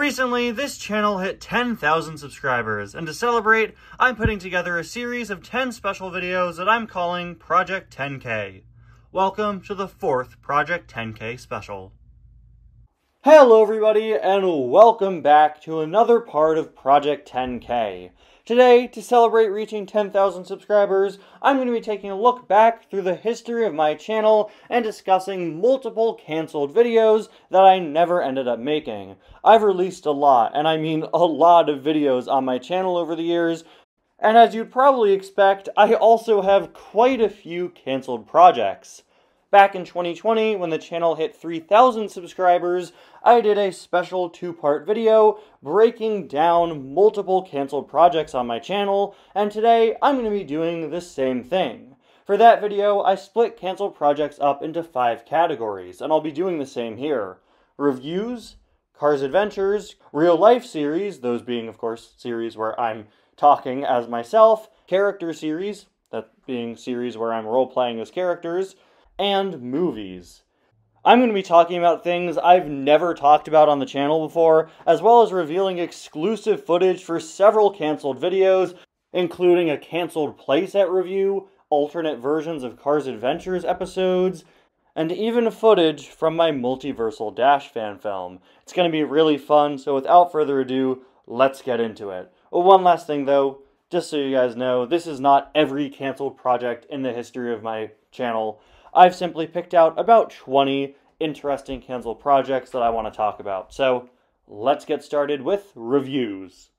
Recently, this channel hit 10,000 subscribers, and to celebrate, I'm putting together a series of 10 special videos that I'm calling Project 10K. Welcome to the 4th Project 10K special. Hello everybody, and welcome back to another part of Project 10K. Today, to celebrate reaching 10,000 subscribers, I'm going to be taking a look back through the history of my channel and discussing multiple cancelled videos that I never ended up making. I've released a lot, and I mean a lot of videos on my channel over the years, and as you'd probably expect, I also have quite a few cancelled projects. Back in 2020, when the channel hit 3,000 subscribers, I did a special 2-part video breaking down multiple canceled projects on my channel, and today I'm going to be doing the same thing. For that video, I split canceled projects up into 5 categories, and I'll be doing the same here. Reviews, Cars Adventures, Real Life series, those being, of course, series where I'm talking as myself, Character series, that being series where I'm role-playing as characters, and movies. I'm going to be talking about things I've never talked about on the channel before, as well as revealing exclusive footage for several cancelled videos, including a cancelled playset review, alternate versions of Cars Adventures episodes, and even footage from my Multiversal Dash fan film. It's going to be really fun, so without further ado, let's get into it. One last thing though, just so you guys know, this is not every cancelled project in the history of my channel. I've simply picked out about 20 interesting cancelled projects that I want to talk about. So, let's get started with reviews.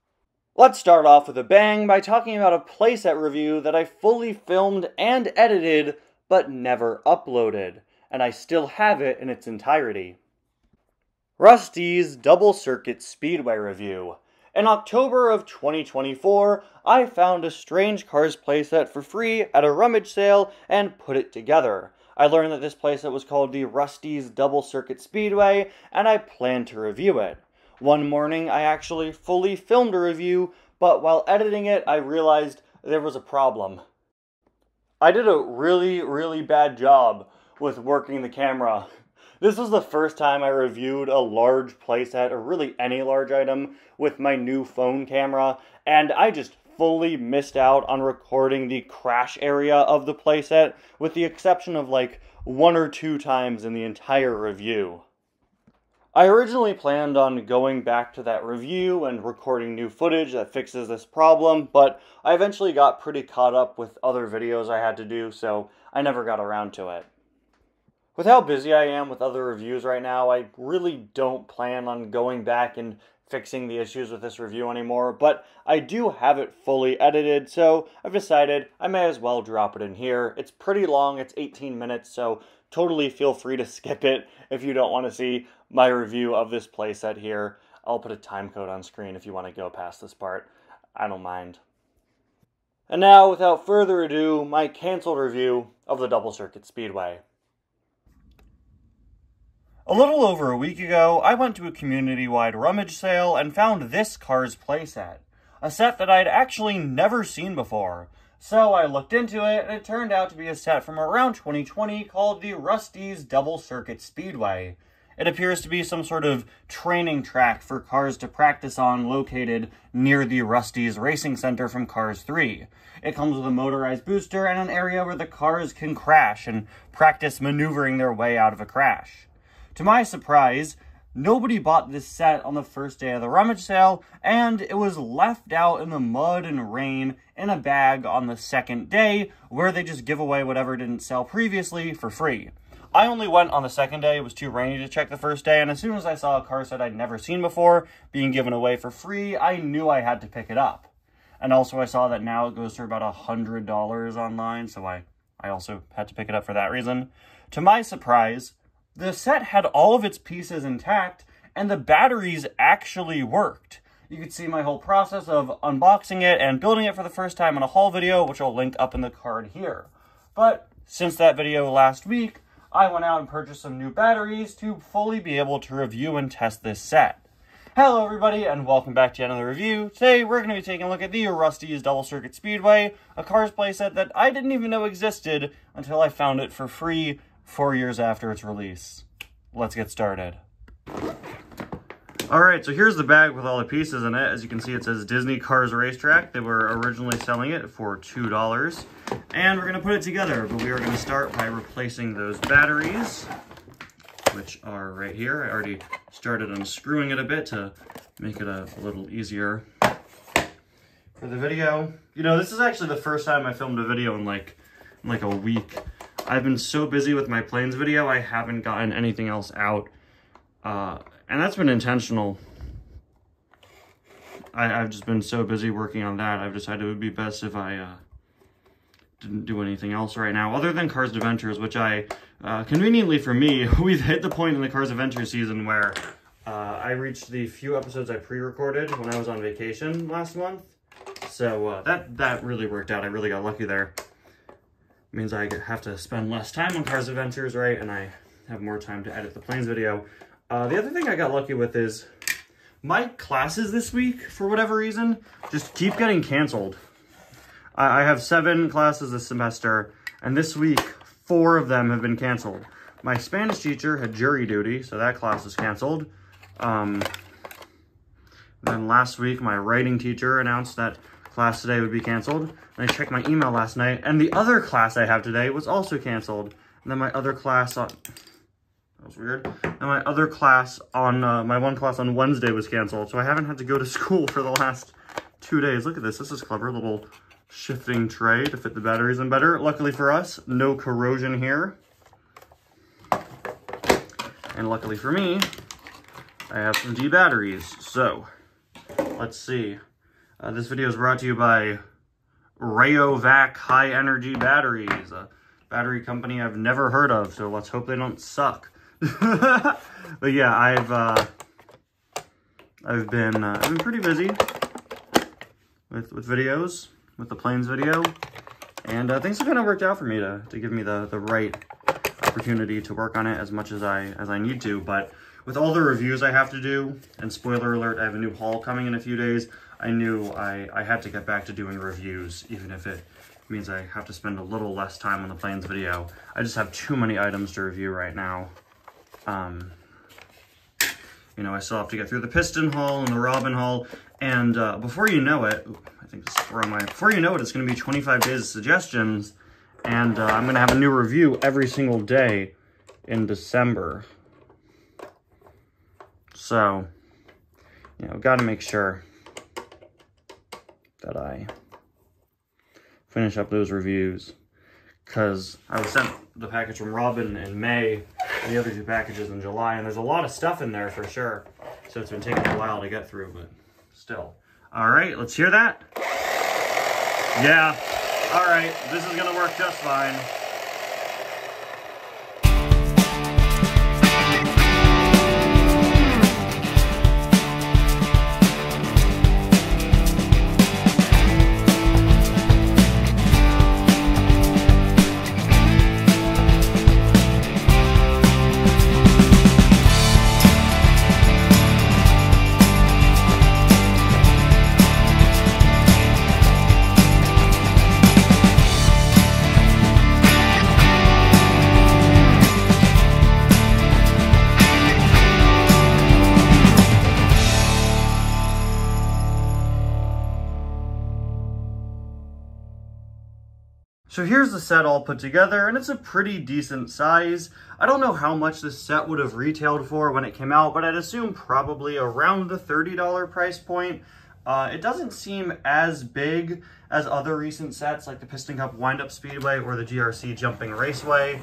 Let's start off with a bang by talking about a playset review that I fully filmed and edited, but never uploaded. And I still have it in its entirety. Rusty's Double Circuit Speedway review. In October of 2024, I found a Strange Cars playset for free at a rummage sale and put it together. I learned that this playset was called the Rusty's Double Circuit Speedway, and I planned to review it. One morning, I actually fully filmed a review, but while editing it, I realized there was a problem. I did a really bad job with working the camera. This was the first time I reviewed a large playset, or really any large item, with my new phone camera, and I just fully missed out on recording the crash area of the playset, with the exception of like 1 or 2 times in the entire review. I originally planned on going back to that review and recording new footage that fixes this problem, but I eventually got pretty caught up with other videos I had to do, so I never got around to it. With how busy I am with other reviews right now, I really don't plan on going back and fixing the issues with this review anymore, but I do have it fully edited, so I've decided I may as well drop it in here. It's pretty long, it's 18 minutes, so totally feel free to skip it if you don't want to see my review of this playset here. I'll put a time code on screen if you want to go past this part. I don't mind. And now, without further ado, my cancelled review of the Double Circuit Speedway. A little over a week ago, I went to a community-wide rummage sale and found this Cars playset, a set that I'd actually never seen before. So I looked into it, and it turned out to be a set from around 2020 called the Rusty's Double Circuit Speedway. It appears to be some sort of training track for cars to practice on located near the Rusty's Racing Center from Cars 3. It comes with a motorized booster and an area where the cars can crash and practice maneuvering their way out of a crash. To my surprise, nobody bought this set on the first day of the rummage sale, and it was left out in the mud and rain in a bag on the second day, where they just give away whatever didn't sell previously for free. I only went on the second day. It was too rainy to check the first day, and as soon as I saw a car set I'd never seen before being given away for free, I knew I had to pick it up. And also I saw that now it goes for about $100 online, so I also had to pick it up for that reason. To my surprise, the set had all of its pieces intact, and the batteries actually worked. You could see my whole process of unboxing it and building it for the first time in a haul video, which I'll link up in the card here. But since that video last week, I went out and purchased some new batteries to fully be able to review and test this set. Hello everybody, and welcome back to another review. Today we're going to be taking a look at the Rusty's Double Circuit Speedway, a Cars playset that I didn't even know existed until I found it for free 4 years after its release. Let's get started. All right, so here's the bag with all the pieces in it. As you can see, it says Disney Cars Racetrack. They were originally selling it for $2. And we're gonna put it together, but we are gonna start by replacing those batteries, which are right here. I already started unscrewing it a bit to make it a little easier for the video. You know, this is actually the first time I filmed a video in like a week. I've been so busy with my planes video, I haven't gotten anything else out. And that's been intentional. I've just been so busy working on that. I've decided it would be best if I didn't do anything else right now, other than Cars Adventures, which conveniently for me, we've hit the point in the Cars Adventure season where I reached the few episodes I pre-recorded when I was on vacation last month. So that really worked out. I really got lucky there. It means I have to spend less time on Cars Adventures, right? And I have more time to edit the planes video. The other thing I got lucky with is my classes this week, for whatever reason, just keep getting canceled. I have 7 classes this semester, and this week, 4 of them have been canceled. My Spanish teacher had jury duty, so that class was canceled. Then last week, my writing teacher announced that class today would be canceled. And I checked my email last night, and the other class I have today was also canceled. And then my other class on... That was weird. And my other class on, my one class on Wednesday was canceled, so I haven't had to go to school for the last 2 days. Look at this. This is clever. Little shifting tray to fit the batteries in better. Luckily for us, no corrosion here. And luckily for me, I have some D batteries. So, let's see. This video is brought to you by Rayovac High Energy Batteries, a battery company I've never heard of, so let's hope they don't suck. But yeah, I've been pretty busy with videos, with the planes video, and things have kind of worked out for me to give me the right opportunity to work on it as much as I need to. But with all the reviews I have to do, and spoiler alert, I have a new haul coming in a few days, I knew I had to get back to doing reviews, even if it means I have to spend a little less time on the planes video. I just have too many items to review right now. You know, I still have to get through the piston haul and the Robin haul, and before you know it, I think this is where am I? Before you know it, it's going to be 25 days of suggestions, and I'm going to have a new review every single day in December. So, you know, got to make sure that I finish up those reviews, because I was sent the package from Robin in May, and the other 2 packages in July, and there's a lot of stuff in there for sure. So it's been taking a while to get through, but still. All right, let's hear that. Yeah, all right, this is gonna work just fine. So here's the set all put together, and it's a pretty decent size. I don't know how much this set would have retailed for when it came out, but I'd assume probably around the $30 price point. It doesn't seem as big as other recent sets like the Piston Cup Wind-Up Speedway or the GRC Jumping Raceway,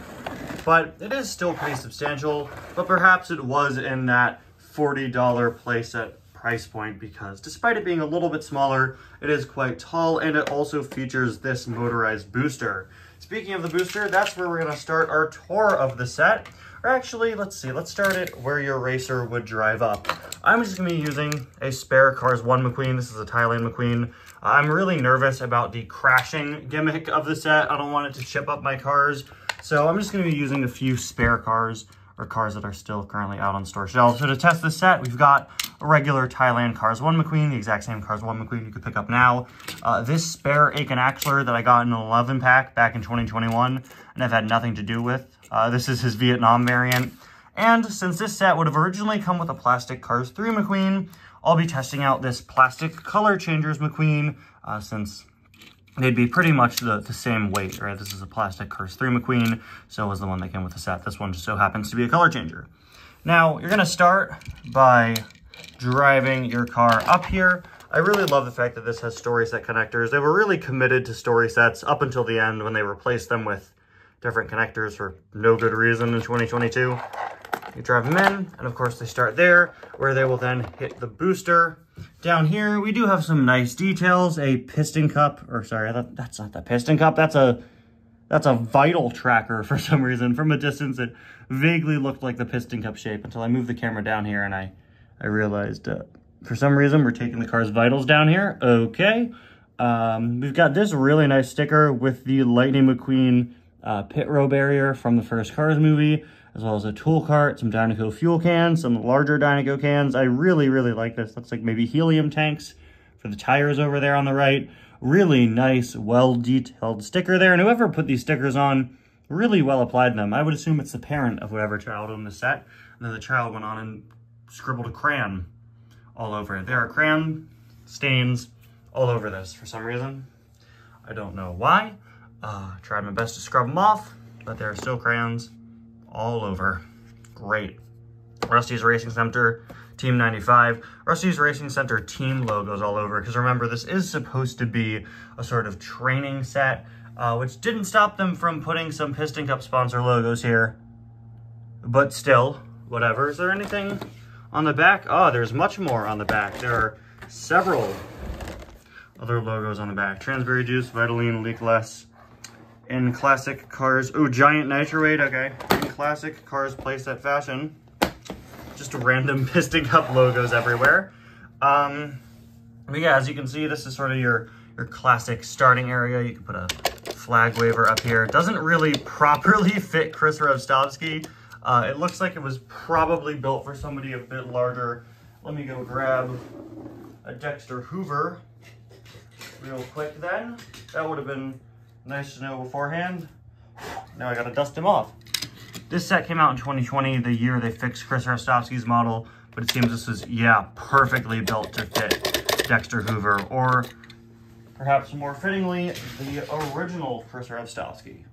but it is still pretty substantial. But perhaps it was in that $40 playset price point, because despite it being a little bit smaller, it is quite tall, and it also features this motorized booster. Speaking of the booster, that's where we're going to start our tour of the set. Or actually, let's see, let's start it where your racer would drive up. I'm just going to be using a spare Cars 1 McQueen. This is a Thailand McQueen. I'm really nervous about the crashing gimmick of the set. I don't want it to chip up my cars, so I'm just going to be using a few spare cars, or cars that are still currently out on store shelves. So to test this set, we've got a regular Thailand Cars 1 McQueen, the exact same Cars 1 McQueen you could pick up now. This spare Aiken Axler that I got in an 11 pack back in 2021, and I've had nothing to do with. This is his Vietnam variant. And since this set would have originally come with a plastic Cars 3 McQueen, I'll be testing out this plastic Color Changers McQueen, since they'd be pretty much the same weight, right? This is a plastic Cars 3 McQueen, so was the one that came with the set. This one just so happens to be a color changer. Now, you're gonna start by driving your car up here. I really love the fact that this has story set connectors. They were really committed to story sets up until the end when they replaced them with different connectors for no good reason in 2022. You drive them in, and of course they start there, where they will then hit the booster. Down here, we do have some nice details. A piston cup, or sorry, that's not the piston cup. That's a vital tracker for some reason. From a distance, it vaguely looked like the piston cup shape until I moved the camera down here and I realized for some reason we're taking the car's vitals down here. Okay. We've got this really nice sticker with the Lightning McQueen pit row barrier from the first Cars movie, as well as a tool cart, some Dynaco fuel cans, some larger Dynaco cans. I really, really like this. Looks like maybe helium tanks for the tires over there on the right. Really nice, well-detailed sticker there. And whoever put these stickers on really well applied them. I would assume it's the parent of whoever child owned the set. And then the child went on and scribbled a crayon all over it. There are crayon stains all over this for some reason. I don't know why. Tried my best to scrub them off, but there are still crayons all over. Great. Rusty's Racing Center Team 95. Rusty's Racing Center team logos all over, because remember, this is supposed to be a sort of training set, which didn't stop them from putting some Piston Cup sponsor logos here. But still, whatever. Is there anything on the back? Oh, there's much more on the back. There are several other logos on the back. Transberry Juice, Vitaline, Leak Less. In Classic Cars, ooh, Giant Nitrate, okay. In Classic Cars playset fashion, just random Piston Cup logos everywhere. But yeah, as you can see, this is sort of your classic starting area. You can put a flag waver up here. It doesn't really properly fit Chris Revstovsky. It looks like it was probably built for somebody a bit larger. Let me go grab a Dexter Hoover real quick then. That would have been nice to know beforehand. Now I gotta dust him off. This set came out in 2020, the year they fixed Chris Revstovsky's model, but it seems this was, yeah, perfectly built to fit Dexter Hoover, or perhaps more fittingly, the original Chris Revstovsky.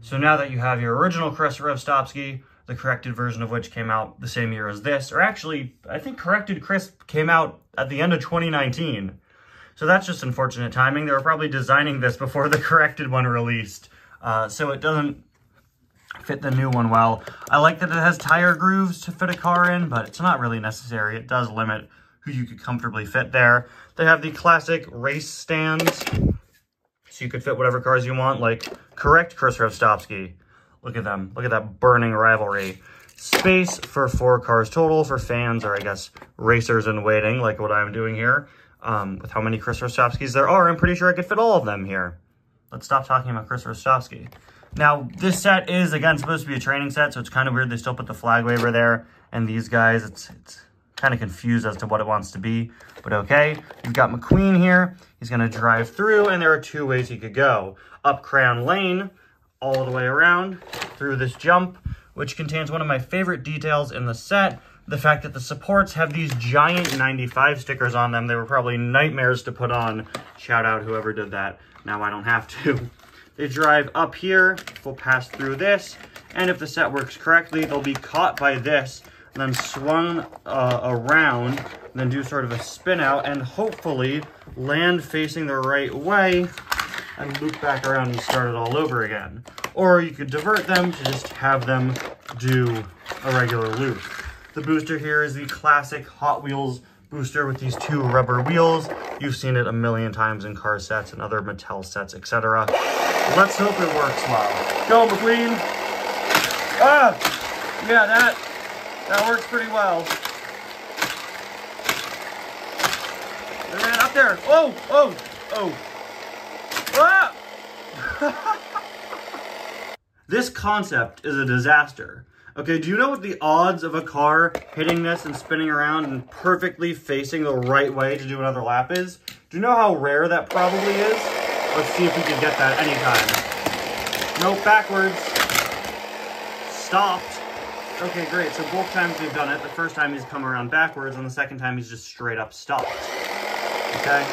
So now that you have your original Chris Revstovsky, the corrected version of which came out the same year as this, or actually, I think corrected Chris came out at the end of 2019. So that's just unfortunate timing. They were probably designing this before the corrected one released, so it doesn't fit the new one well. I like that it has tire grooves to fit a car in, but it's not really necessary. It does limit who you could comfortably fit there. They have the classic race stands, so you could fit whatever cars you want, like correct Chris Revstovsky. Look at them. Look at that burning rivalry. Space for 4 cars total for fans, or I guess racers in waiting, like what I'm doing here. With how many Chris Revstovskys there are, I'm pretty sure I could fit all of them here. Let's stop talking about Chris Revstovsky. Now, this set is, again, supposed to be a training set, so it's kind of weird they still put the flag waver there. And these guys, it's kind of confused as to what it wants to be, but okay. You've got McQueen here. He's going to drive through, and there are 2 ways he could go. Up Crayon Lane, all the way around, through this jump, which contains one of my favorite details in the set, the fact that the supports have these giant 95 stickers on them. They were probably nightmares to put on. Shout out whoever did that. Now I don't have to. They drive up here, we'll pass through this, and if the set works correctly, they'll be caught by this, and then swung around, and then do sort of a spin out, and hopefully land facing the right way, and loop back around and start it all over again. Or you could divert them to just have them do a regular loop. The booster here is the classic Hot Wheels booster with these 2 rubber wheels. You've seen it a million times in car sets and other Mattel sets, etc. Let's hope it works well. Go, McQueen! Ah! Yeah, that works pretty well. And up there! Oh! Oh! Oh! Ah! This concept is a disaster. Okay, do you know what the odds of a car hitting this and spinning around and perfectly facing the right way to do another lap is? Do you know how rare that probably is? Let's see if we can get that anytime. Nope, backwards. Stopped. Okay, great. So both times we've done it, the first time he's come around backwards, and the second time he's just straight up stopped. Okay?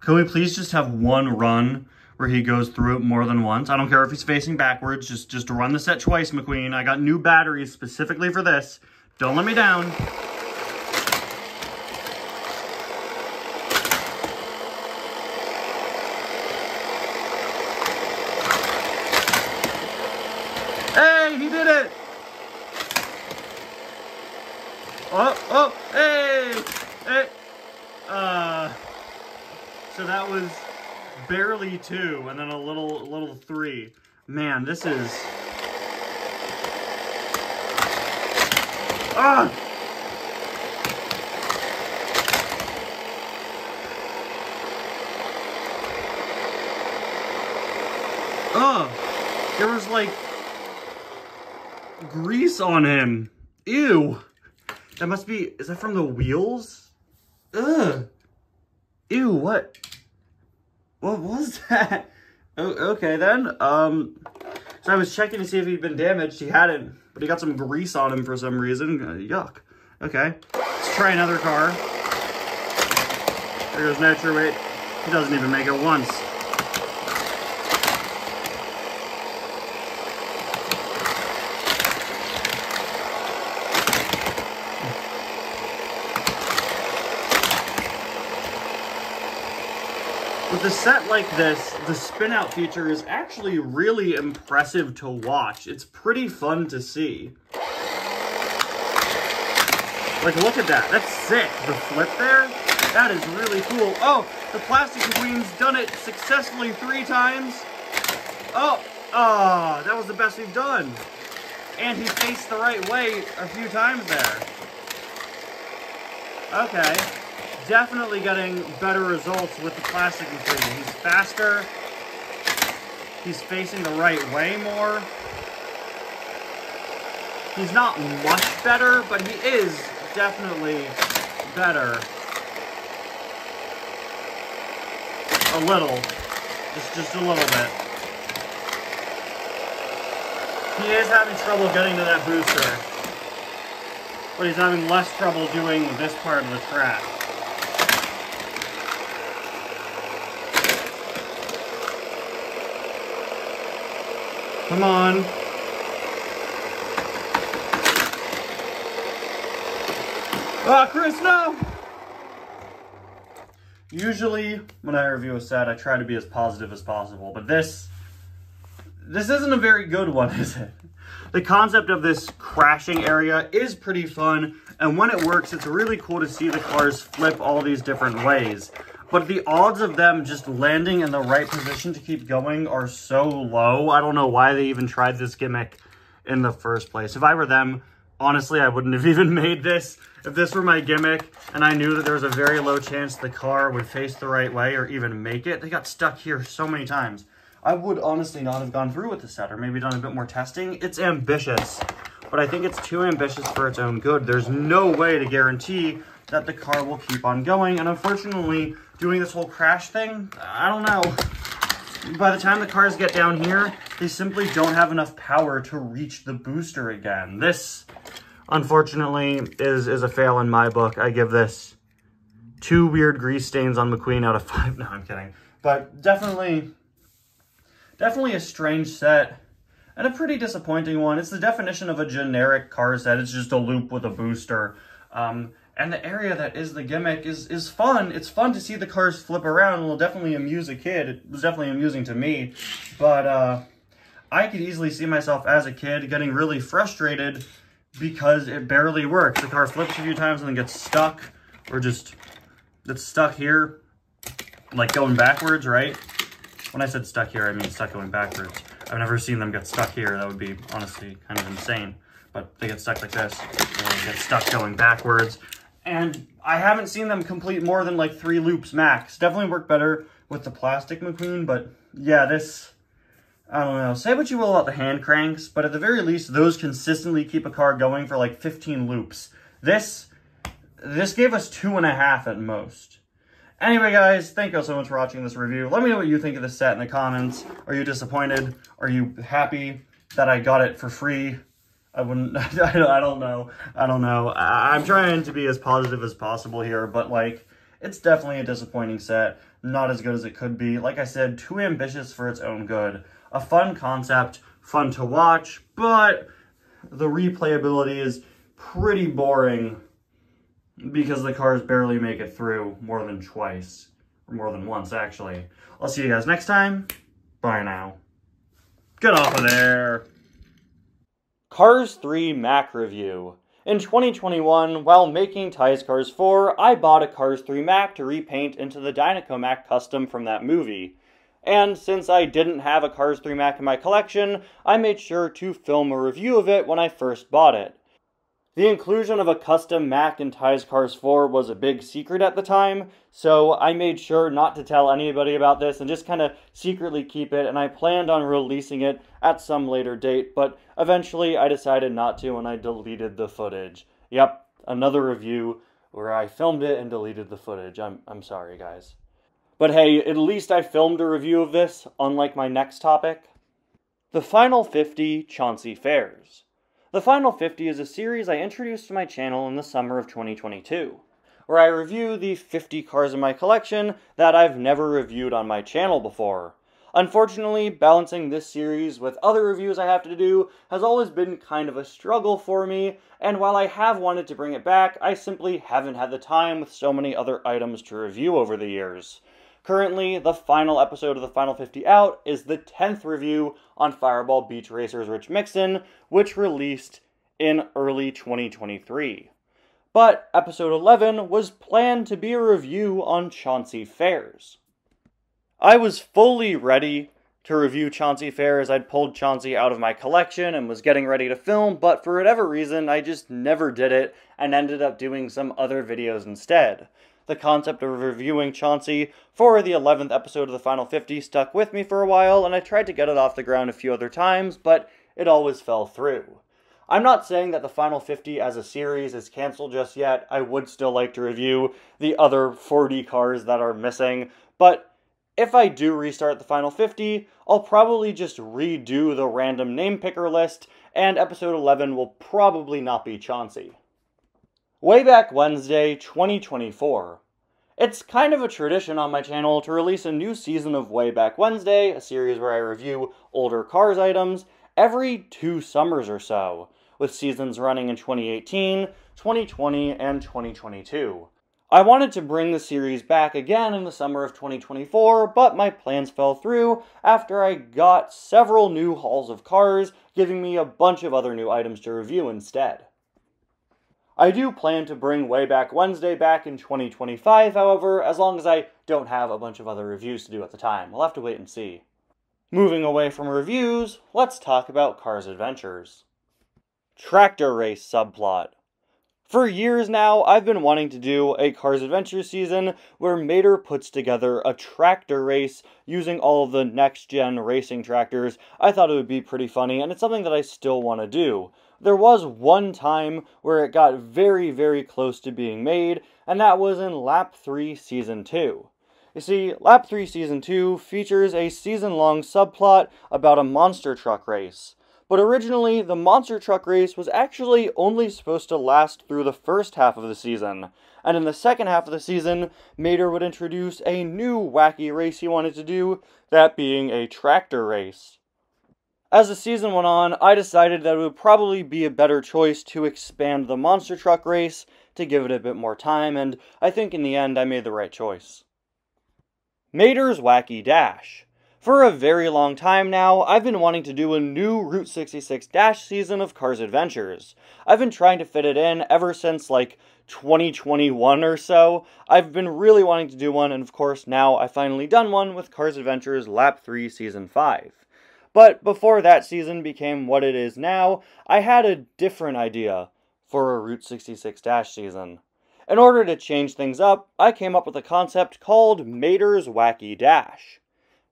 Can we please just have one run where he goes through it more than once? I don't care if he's facing backwards. Just run the set twice, McQueen. I got new batteries specifically for this. Don't let me down. Hey, he did it! Oh, hey! Hey! So that was barely 2, and then a little 3. Man, this is... Ah! There was like grease on him. Ew. That must be, is that from the wheels? Ugh. Ew, what? What was that? Oh, okay then. So I was checking to see if he'd been damaged. He hadn't, but he got some grease on him for some reason. Yuck. Okay. Let's try another car. There goes Nitro Weight. He doesn't even make it once. With a set like this, the spin out feature is actually really impressive to watch. It's pretty fun to see. Like, look at that. That's sick. The flip there, that is really cool. Oh, the Plastic McQueen's done it successfully 3 times. Oh, that was the best we've done. And he faced the right way a few times there. Okay. Definitely getting better results with the Plastic McQueen. He's faster. He's facing the right way more. He's not much better, but he is definitely better. A little. Just a little bit. He is having trouble getting to that booster. But he's having less trouble doing this part of the track. Come on. Ah, Chris, no! Usually, when I review a set, I try to be as positive as possible, but this isn't a very good one, is it? The concept of this crashing area is pretty fun, and when it works, it's really cool to see the cars flip all these different ways. But the odds of them just landing in the right position to keep going are so low. I don't know why they even tried this gimmick in the first place. If I were them, honestly, I wouldn't have even made this. If this were my gimmick and I knew that there was a very low chance the car would face the right way or even make it, they got stuck here so many times. I would honestly not have gone through with the set or maybe done a bit more testing. It's ambitious, but I think it's too ambitious for its own good. There's no way to guarantee that the car will keep on going, and unfortunately, doing this whole crash thing, I don't know. By the time the cars get down here, they simply don't have enough power to reach the booster again. This, unfortunately, is a fail in my book. I give this 2 weird grease stains on McQueen out of 5. No, I'm kidding. But definitely a strange set, and a pretty disappointing one. It's the definition of a generic car set. It's just a loop with a booster. And the area that is the gimmick is fun. It's fun to see the cars flip around. It will definitely amuse a kid. It was definitely amusing to me. But I could easily see myself as a kid getting really frustrated because it barely works. The car flips a few times and then gets stuck, or just it's stuck here, like going backwards, right? When I said stuck here, I mean stuck going backwards. I've never seen them get stuck here. That would be honestly kind of insane. But they get stuck like this, or they get stuck going backwards. And I haven't seen them complete more than like 3 loops max. Definitely work better with the Plastic McQueen, but yeah, this, I don't know. Say what you will about the hand cranks, but at the very least, those consistently keep a car going for like 15 loops. This gave us 2.5 at most. Anyway, guys, thank you all so much for watching this review. Let me know what you think of this set in the comments. Are you disappointed? Are you happy that I got it for free? I wouldn't, I don't know. I'm trying to be as positive as possible here, but like, it's definitely a disappointing set. Not as good as it could be. Like I said, too ambitious for its own good. A fun concept, fun to watch, but the replayability is pretty boring because the cars barely make it through more than twice. Or more than once, actually. I'll see you guys next time. Bye now. Get off of there. Cars 3 Mac review. In 2021, while making Ties Cars 4, I bought a Cars 3 Mac to repaint into the Dynaco-Mac custom from that movie. And since I didn't have a Cars 3 Mac in my collection, I made sure to film a review of it when I first bought it. The inclusion of a custom Mac in Ties Cars 4 was a big secret at the time, so I made sure not to tell anybody about this and just kind of secretly keep it, and I planned on releasing it at some later date, but eventually I decided not to and I deleted the footage. Yep, another review where I filmed it and deleted the footage. I'm sorry, guys. But hey, at least I filmed a review of this, unlike my next topic. The Final 50 Chauncey Fairs. The Final 50 is a series I introduced to my channel in the summer of 2022, where I review the 50 cars in my collection that I've never reviewed on my channel before. Unfortunately, balancing this series with other reviews I have to do has always been kind of a struggle for me, and while I have wanted to bring it back, I simply haven't had the time with so many other items to review over the years. Currently, the final episode of the Final 50 out is the 10th review on Fireball Beach Racers Rich Mixon, which released in early 2023. But episode 11 was planned to be a review on Chauncey Fairs. I was fully ready to review Chauncey Fairs. I'd pulled Chauncey out of my collection and was getting ready to film, but for whatever reason, I just never did it and ended up doing some other videos instead. The concept of reviewing Chauncey for the 11th episode of the Final 50 stuck with me for a while, and I tried to get it off the ground a few other times, but it always fell through. I'm not saying that the Final 50 as a series is canceled just yet. I would still like to review the other 40 cars that are missing, but if I do restart the Final 50, I'll probably just redo the random name picker list, and episode 11 will probably not be Chauncey. Wayback Wednesday 2024. It's kind of a tradition on my channel to release a new season of Wayback Wednesday, a series where I review older Cars items, every 2 summers or so, with seasons running in 2018, 2020, and 2022. I wanted to bring the series back again in the summer of 2024, but my plans fell through after I got several new hauls of cars, giving me a bunch of other new items to review instead. I do plan to bring Wayback Wednesday back in 2025, however, as long as I don't have a bunch of other reviews to do at the time. We'll have to wait and see. Moving away from reviews, let's talk about Cars Adventures. Tractor Race subplot. For years now, I've been wanting to do a Cars Adventures season where Mater puts together a tractor race using all of the next-gen racing tractors. I thought it would be pretty funny, and it's something that I still want to do. There was one time where it got very, very close to being made, and that was in Lap 3 Season 2. You see, Lap 3 Season 2 features a season-long subplot about a monster truck race. But originally, the monster truck race was actually only supposed to last through the first half of the season. And in the second half of the season, Mater would introduce a new wacky race he wanted to do, that being a tractor race. As the season went on, I decided that it would probably be a better choice to expand the monster truck race to give it a bit more time, and I think in the end I made the right choice. Mater's Wacky Dash. For a very long time now, I've been wanting to do a new Route 66 Dash season of Cars Adventures. I've been trying to fit it in ever since like 2021 or so. I've been really wanting to do one, and of course now I've finally done one with Cars Adventures Lap 3 Season 5. But before that season became what it is now, I had a different idea for a Route 66 Dash season. In order to change things up, I came up with a concept called Mater's Wacky Dash.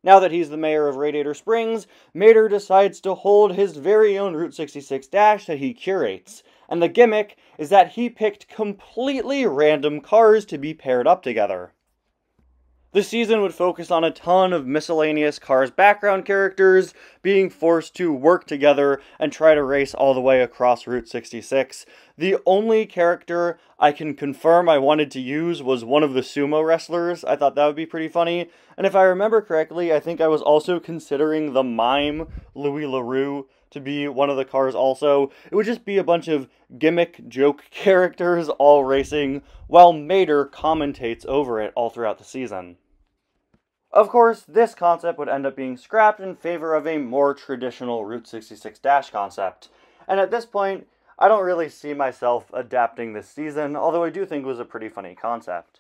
Now that he's the mayor of Radiator Springs, Mater decides to hold his very own Route 66 Dash that he curates. And the gimmick is that he picked completely random cars to be paired up together. The season would focus on a ton of miscellaneous Cars background characters being forced to work together and try to race all the way across Route 66. The only character I can confirm I wanted to use was one of the sumo wrestlers. I thought that would be pretty funny. And if I remember correctly, I think I was also considering the mime Louis LaRue to be one of the cars also. It would just be a bunch of gimmick joke characters all racing while Mater commentates over it all throughout the season. Of course, this concept would end up being scrapped in favor of a more traditional Route 66 Dash concept. And at this point, I don't really see myself adapting this season, although I do think it was a pretty funny concept.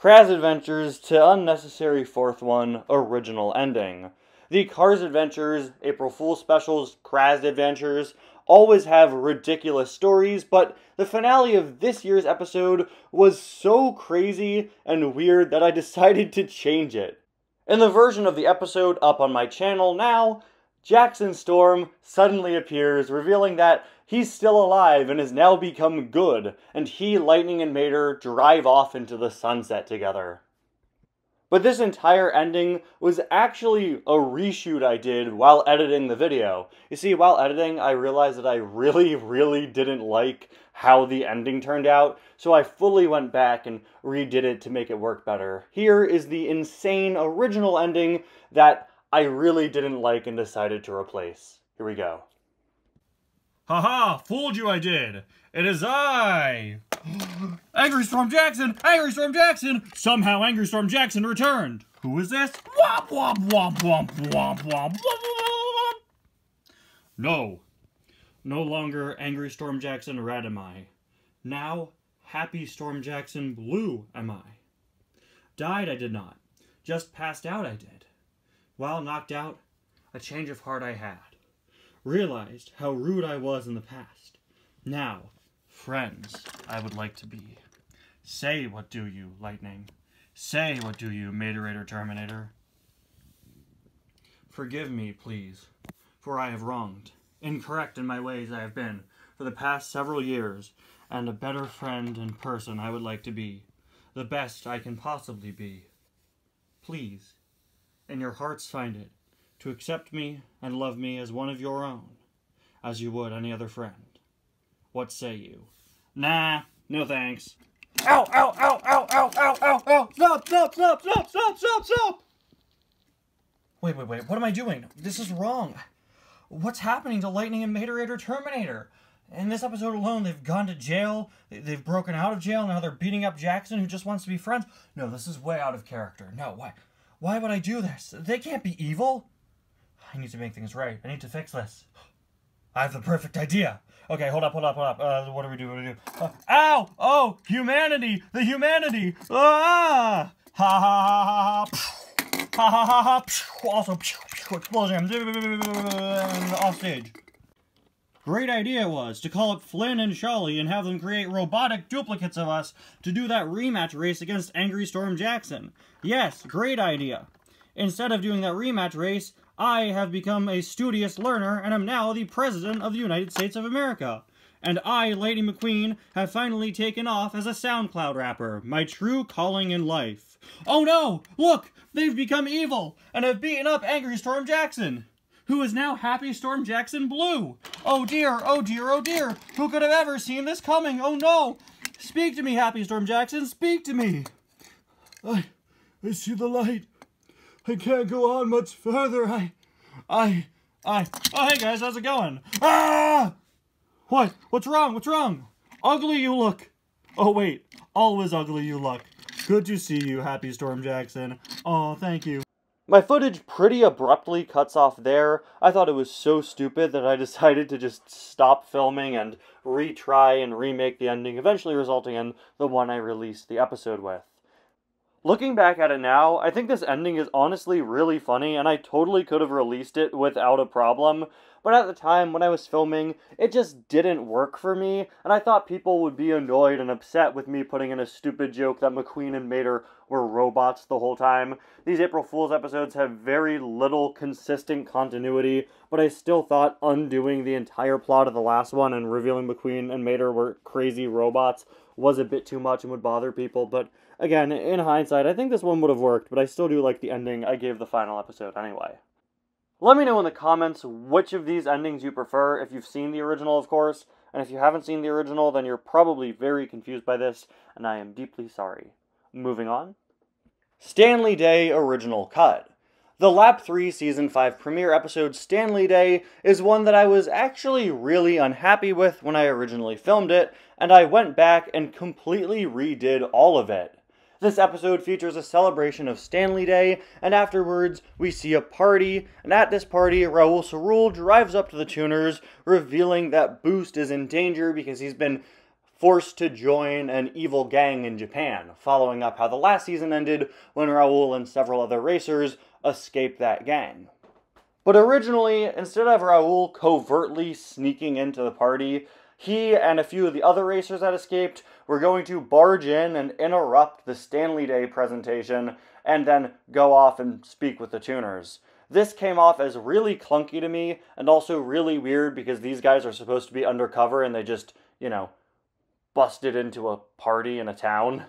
Kraz Adventures to unnecessary fourth one, original ending. The Cars Adventures, April Fool's specials, Kraz Adventures, always have ridiculous stories, but the finale of this year's episode was so crazy and weird that I decided to change it. In the version of the episode up on my channel now, Jackson Storm suddenly appears, revealing that he's still alive and has now become good, and he, Lightning, and Mater drive off into the sunset together. But this entire ending was actually a reshoot I did while editing the video. You see, while editing, I realized that I really didn't like how the ending turned out, so I fully went back and redid it to make it work better. Here is the insane original ending that I really didn't like and decided to replace. Here we go. Haha, fooled you I did. It is I, Angry Storm Jackson! Angry Storm Jackson! Somehow Angry Storm Jackson returned. Who is this? Womp womp womp womp womp womp womp. No. No longer Angry Storm Jackson Red am I. Now, Happy Storm Jackson Blue am I. Died I did not. Just passed out I did. While knocked out, a change of heart I had. Realized how rude I was in the past. Now, friends I would like to be. Say what do you, Lightning. Say what do you, Materator Terminator. Forgive me, please, for I have wronged. Incorrect in my ways I have been for the past several years, and a better friend and person I would like to be. The best I can possibly be. Please, in your hearts find it, to accept me and love me as one of your own, as you would any other friend. What say you? Nah, no thanks. Ow, ow, ow, ow, ow, ow, ow, ow! Stop, stop, stop, stop, stop, stop, stop! Wait, what am I doing? This is wrong. What's happening to Lightning and Materator Terminator? In this episode alone, they've gone to jail, they've broken out of jail, now they're beating up Jackson, who just wants to be friends. No, this is way out of character. No, why? Why would I do this? They can't be evil. I need to make things right. I need to fix this. I have the perfect idea. Okay, hold up. What do we do? Ow! Oh, humanity! The humanity! Ah! Ha ha ha ha! Ha ha ha ha! Also, explosion! Off stage. Great idea was to call up Flynn and Sholly and have them create robotic duplicates of us to do that rematch race against Angry Storm Jackson. Yes, great idea. Instead of doing that rematch race, I have become a studious learner and am now the President of the United States of America. And I, Lady McQueen, have finally taken off as a SoundCloud rapper, my true calling in life. Oh no! Look! They've become evil and have beaten up Angry Storm Jackson, who is now Happy Storm Jackson Blue. Oh dear, oh dear, oh dear! Who could have ever seen this coming? Oh no! Speak to me, Happy Storm Jackson, speak to me! I see the light. I can't go on much further. Oh, hey guys, how's it going? Ah! What? What's wrong? What's wrong? Ugly you look. Oh wait, always ugly you look. Good to see you, Happy Storm Jackson. Oh, thank you. My footage pretty abruptly cuts off there. I thought it was so stupid that I decided to just stop filming and retry and remake the ending, eventually resulting in the one I released the episode with. Looking back at it now, I think this ending is honestly really funny, and I totally could have released it without a problem, but at the time when I was filming, it just didn't work for me, and I thought people would be annoyed and upset with me putting in a stupid joke that McQueen and Mater were robots the whole time. These April Fool's episodes have very little consistent continuity, but I still thought undoing the entire plot of the last one and revealing McQueen and Mater were crazy robots was a bit too much and would bother people, but again, in hindsight, I think this one would have worked, but I still do like the ending I gave the final episode anyway. Let me know in the comments which of these endings you prefer, if you've seen the original, of course, and if you haven't seen the original, then you're probably very confused by this, and I am deeply sorry. Moving on. Stanley Day Original Cut. The Lap 3 Season 5 premiere episode, Stanley Day, is one that I was actually really unhappy with when I originally filmed it, and I went back and completely redid all of it. This episode features a celebration of Stanley Day, and afterwards, we see a party, and at this party, Raul Cerul drives up to the Tuners, revealing that Boost is in danger because he's been forced to join an evil gang in Japan, following up how the last season ended when Raul and several other racers escaped that gang. But originally, instead of Raul covertly sneaking into the party, he and a few of the other racers that escaped were going to barge in and interrupt the Stanley Day presentation and then go off and speak with the Tuners. This came off as really clunky to me and also really weird because these guys are supposed to be undercover and they just, busted into a party in a town.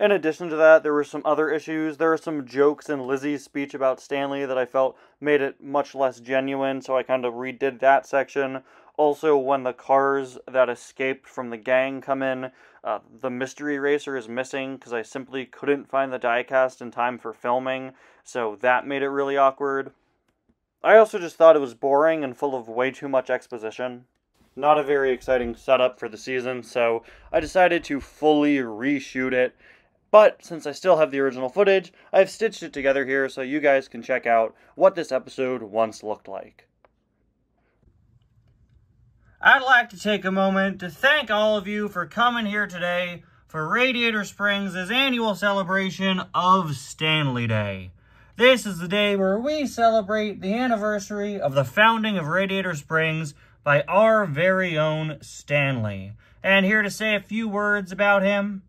In addition to that, there were some other issues. There were some jokes in Lizzie's speech about Stanley that I felt made it much less genuine, so I kind of redid that section. Also, when the cars that escaped from the gang come in, the mystery racer is missing because I simply couldn't find the diecast in time for filming, so that made it really awkward. I also just thought it was boring and full of way too much exposition. Not a very exciting setup for the season, so I decided to fully reshoot it. But since I still have the original footage, I've stitched it together here so you guys can check out what this episode once looked like. I'd like to take a moment to thank all of you for coming here today for Radiator Springs' annual celebration of Stanley Day. This is the day where we celebrate the anniversary of the founding of Radiator Springs by our very own Stanley. And here to say a few words about him,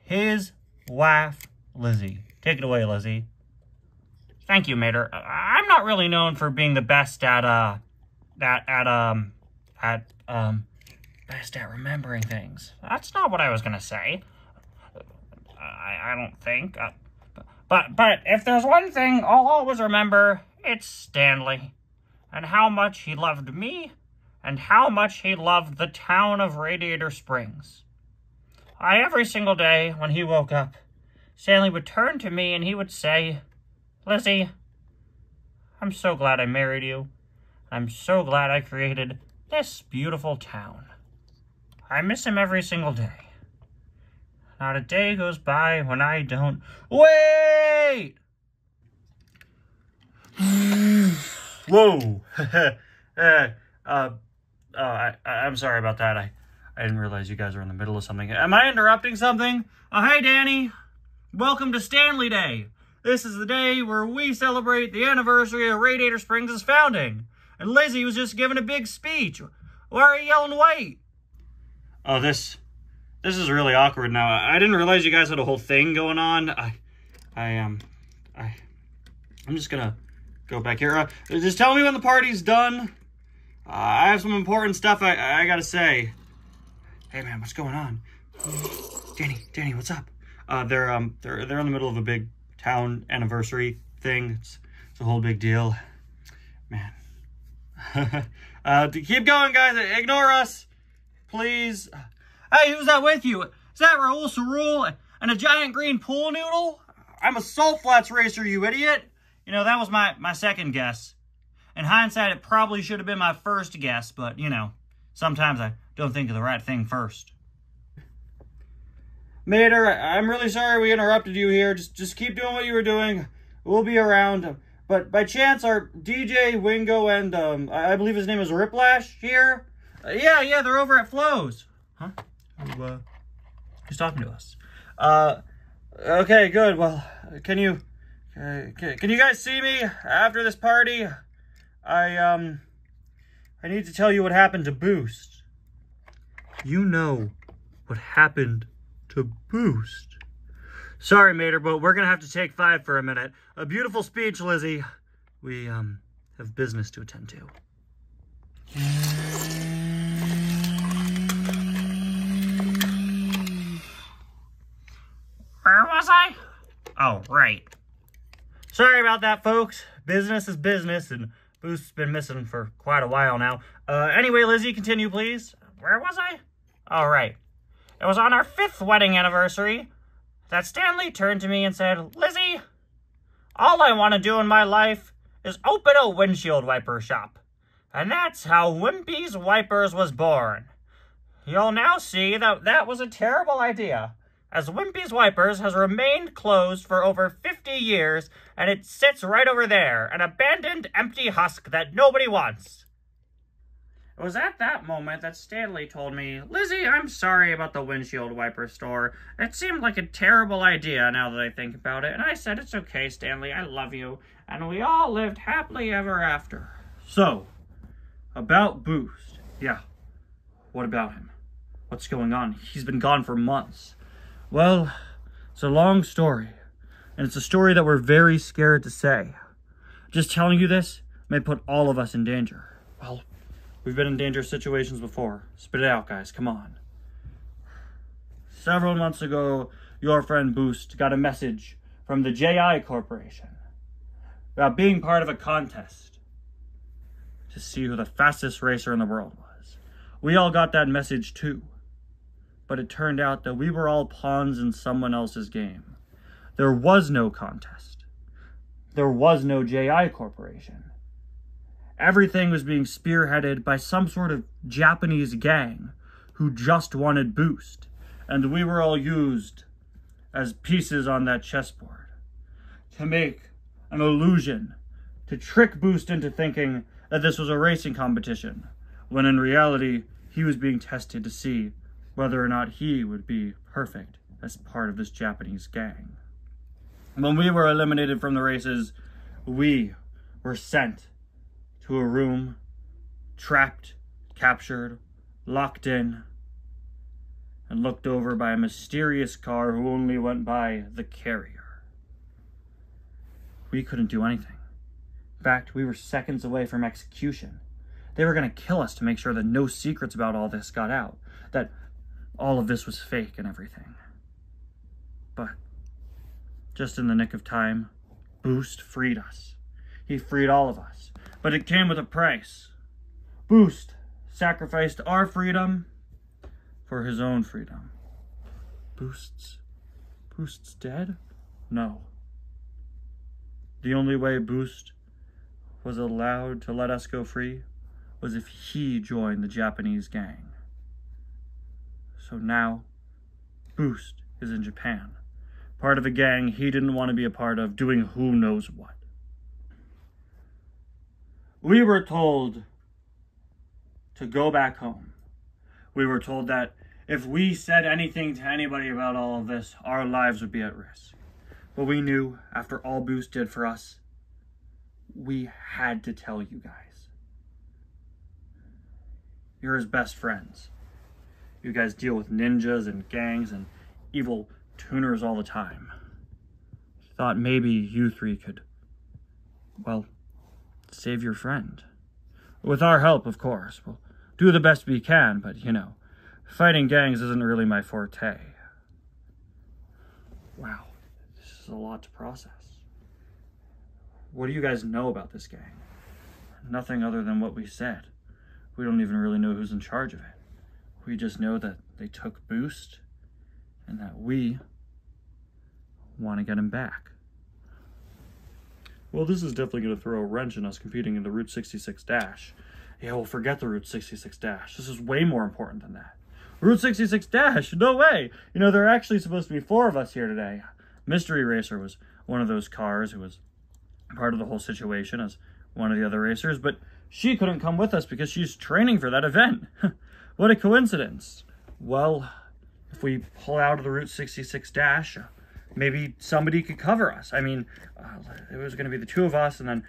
his wife, Lizzie. Take it away, Lizzie. Thank you, Mater. I'm not really known for being the best at remembering things. That's not what I was gonna say. I don't think. But if there's one thing I'll always remember, it's Stanley. And how much he loved me, and how much he loved the town of Radiator Springs. Every single day when he woke up, Stanley would turn to me and he would say, Lizzie, I'm so glad I married you. I'm so glad I created this beautiful town. I miss him every single day. Not a day goes by when I don't... Wait! Whoa! I'm sorry about that. I didn't realize you guys were in the middle of something. Am I interrupting something? Oh, hey, Danny. Welcome to Stanley Day. This is the day where we celebrate the anniversary of Radiator Springs' founding. And Lizzie was just giving a big speech. Why are you yelling wait? Oh, this is really awkward now. I didn't realize you guys had a whole thing going on. I'm just gonna go back here. Just tell me when the party's done. I have some important stuff I gotta say. Hey man, what's going on? Danny, what's up? They're in the middle of a big town anniversary thing. It's a whole big deal. Man. Keep going, guys. Ignore us, please. Hey, who's that with you? Is that Raul Cerul and a giant green pool noodle? I'm a Salt Flats racer, you idiot. That was my second guess. In hindsight, it probably should have been my first guess, but, sometimes I don't think of the right thing first. Mater, I'm really sorry we interrupted you here. Just keep doing what you were doing. We'll be around. But by chance, are DJ, Wingo, and, I believe his name is Riplash here? Yeah, they're over at Flo's. Huh? Who's talking to us? Okay, good. Well, can you guys see me after this party? I need to tell you what happened to Boost. You know what happened to Boost. Sorry, Mater, but we're gonna have to take 5 for a minute. A beautiful speech, Lizzie. We, have business to attend to. was I? Oh, right. Sorry about that, folks. Business is business, and Boost's been missing for quite a while now. Anyway, Lizzie, continue, please. Where was I? Oh, right. It was on our 5th wedding anniversary that Stanley turned to me and said, Lizzie, all I want to do in my life is open a windshield wiper shop. And that's how Wimpy's Wipers was born. You'll now see that that was a terrible idea, as Wimpy's Wipers has remained closed for over 50 years, and it sits right over there, an abandoned, empty husk that nobody wants. It was at that moment that Stanley told me, Lizzie, I'm sorry about the windshield wiper store. It seemed like a terrible idea now that I think about it. And I said, it's okay, Stanley, I love you. And we all lived happily ever after. So, about Boost. Yeah, what about him? What's going on? He's been gone for months. Well, it's a long story. And it's a story that we're very scared to say. Just telling you this may put all of us in danger. Well, we've been in dangerous situations before. Spit it out, guys. Come on. Several months ago, your friend Boost got a message from the JI Corporation about being part of a contest to see who the fastest racer in the world was. We all got that message too. But it turned out that we were all pawns in someone else's game. There was no contest. There was no JI Corporation. Everything was being spearheaded by some sort of Japanese gang who just wanted Boost, and we were all used as pieces on that chessboard to make an illusion, to trick Boost into thinking that this was a racing competition, when in reality he was being tested to see whether or not he would be perfect as part of this Japanese gang. When we were eliminated from the races, we were sent to a room, trapped, captured, locked in, and looked over by a mysterious car who only went by the carrier. We couldn't do anything. In fact, we were seconds away from execution. They were going to kill us to make sure that no secrets about all this got out, that all of this was fake and everything. But just in the nick of time, Boost freed us. He freed all of us. But it came with a price. Boost sacrificed our freedom for his own freedom. Boost's dead? No. The only way Boost was allowed to let us go free was if he joined the Japanese gang. So now, Boost is in Japan, part of a gang he didn't want to be a part of, doing who knows what. We were told to go back home. We were told that if we said anything to anybody about all of this, our lives would be at risk. But we knew, after all Boost did for us, we had to tell you guys. You're his best friends. You guys deal with ninjas and gangs and evil tuners all the time. Thought maybe you three could, well, save your friend. With our help, of course. We'll do the best we can, but, you know, fighting gangs isn't really my forte. Wow, this is a lot to process. What do you guys know about this gang? Nothing other than what we said. We don't even really know who's in charge of it. We just know that they took Boost and that we want to get him back. Well, this is definitely going to throw a wrench in us competing in the Route 66 Dash. Yeah, we'll forget the Route 66 Dash. This is way more important than that. Route 66 Dash? No way! You know, there are actually supposed to be 4 of us here today. Mystery Racer was one of those cars who was part of the whole situation as one of the other racers, but she couldn't come with us because she's training for that event. What a coincidence. Well, if we pull out of the Route 66 Dash, maybe somebody could cover us. I mean, it was going to be the 2 of us, and then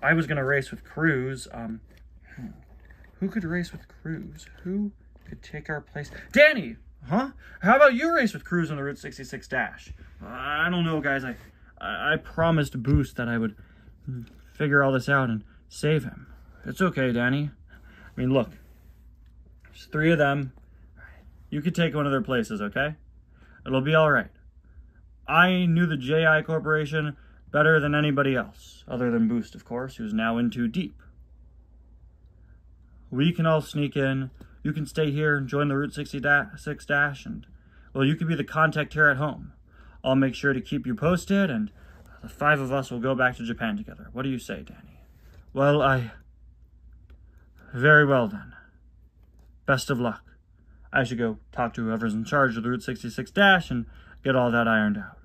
I was going to race with Cruz. Who could race with Cruz? Who could take our place? Danny! Huh? How about you race with Cruz on the Route 66 Dash? I don't know, guys. I promised Boost that I would figure all this out and save him. It's okay, Danny. I mean, look. There's 3 of them. You could take one of their places, okay? It'll be all right. I knew the JI Corporation better than anybody else, other than Boost, of course, who's now in too deep. We can all sneak in. You can stay here and join the Route 66 Dash, and, well, you can be the contact here at home. I'll make sure to keep you posted, and the 5 of us will go back to Japan together. What do you say, Danny? Well, very well, then. Best of luck. I should go talk to whoever's in charge of the Route 66 Dash and get all that ironed out.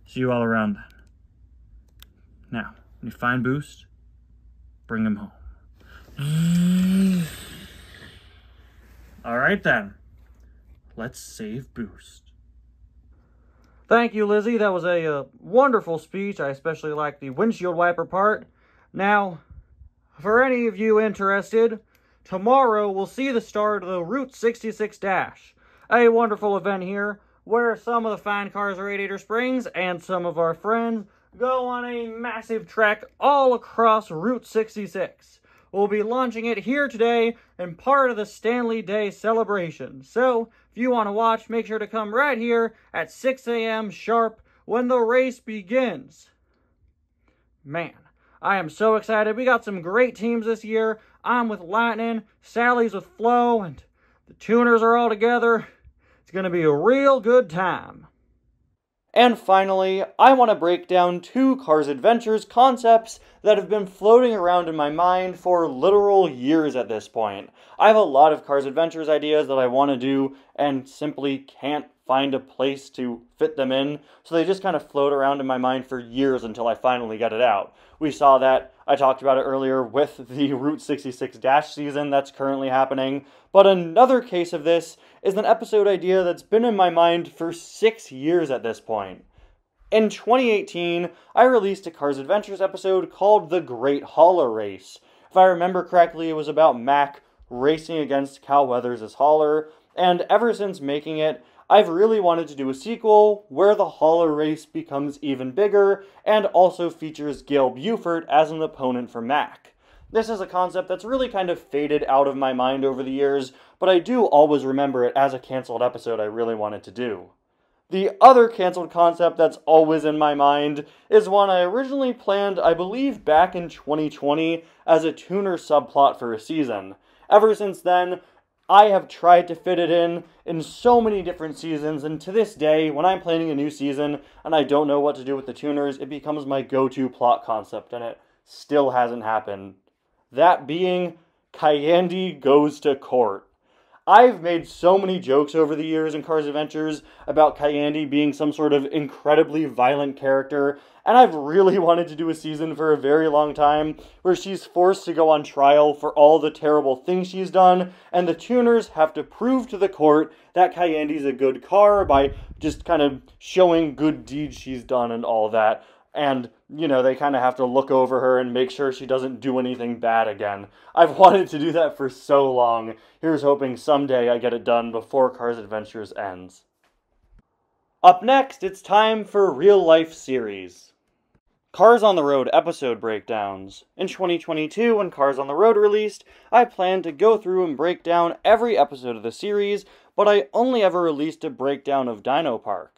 See you all around then. Now, when you find Boost, bring him home. Alright then. Let's save Boost. Thank you, Lizzie. That was a wonderful speech. I especially like the windshield wiper part. Now, for any of you interested, tomorrow we'll see the start of the Route 66 Dash. A wonderful event here where some of the fine cars of Radiator Springs and some of our friends go on a massive trek all across Route 66. We'll be launching it here today and part of the Stanley Day celebration. So, if you want to watch, make sure to come right here at 6 a.m. sharp when the race begins. Man, I am so excited. We got some great teams this year. I'm with Lightning, Sally's with Flo, and the tuners are all together. It's going to be a real good time. And finally, I want to break down 2 Cars Adventures concepts that have been floating around in my mind for literal years at this point. I have a lot of Cars Adventures ideas that I want to do and simply can't find a place to fit them in, so they just kind of float around in my mind for years until I finally get it out. We saw that, I talked about it earlier, with the Route 66 Dash season that's currently happening, but another case of this is an episode idea that's been in my mind for 6 years at this point. In 2018, I released a Cars Adventures episode called The Great Hauler Race. If I remember correctly, it was about Mac racing against Cal Weathers' hauler, and ever since making it, I've really wanted to do a sequel where the hauler race becomes even bigger and also features Gale Buford as an opponent for Mac. This is a concept that's really kind of faded out of my mind over the years, but I do always remember it as a canceled episode I really wanted to do. The other canceled concept that's always in my mind is one I originally planned, I believe, back in 2020 as a tuner subplot for a season. Ever since then, I have tried to fit it in so many different seasons, and to this day, when I'm planning a new season and I don't know what to do with the tuners, it becomes my go-to plot concept, and it still hasn't happened. That being, Kyandi goes to court. I've made so many jokes over the years in Cars Adventures about Kyandi being some sort of incredibly violent character, and I've really wanted to do a season for a very long time where she's forced to go on trial for all the terrible things she's done, and the tuners have to prove to the court that Kyandi's a good car by just kind of showing good deeds she's done and all that. And, you know, they kind of have to look over her and make sure she doesn't do anything bad again. I've wanted to do that for so long. Here's hoping someday I get it done before Cars Adventures ends. Up next, it's time for Real Life Series. Cars on the Road episode breakdowns. In 2022, when Cars on the Road released, I planned to go through and break down every episode of the series, but I only ever released a breakdown of Dino Park.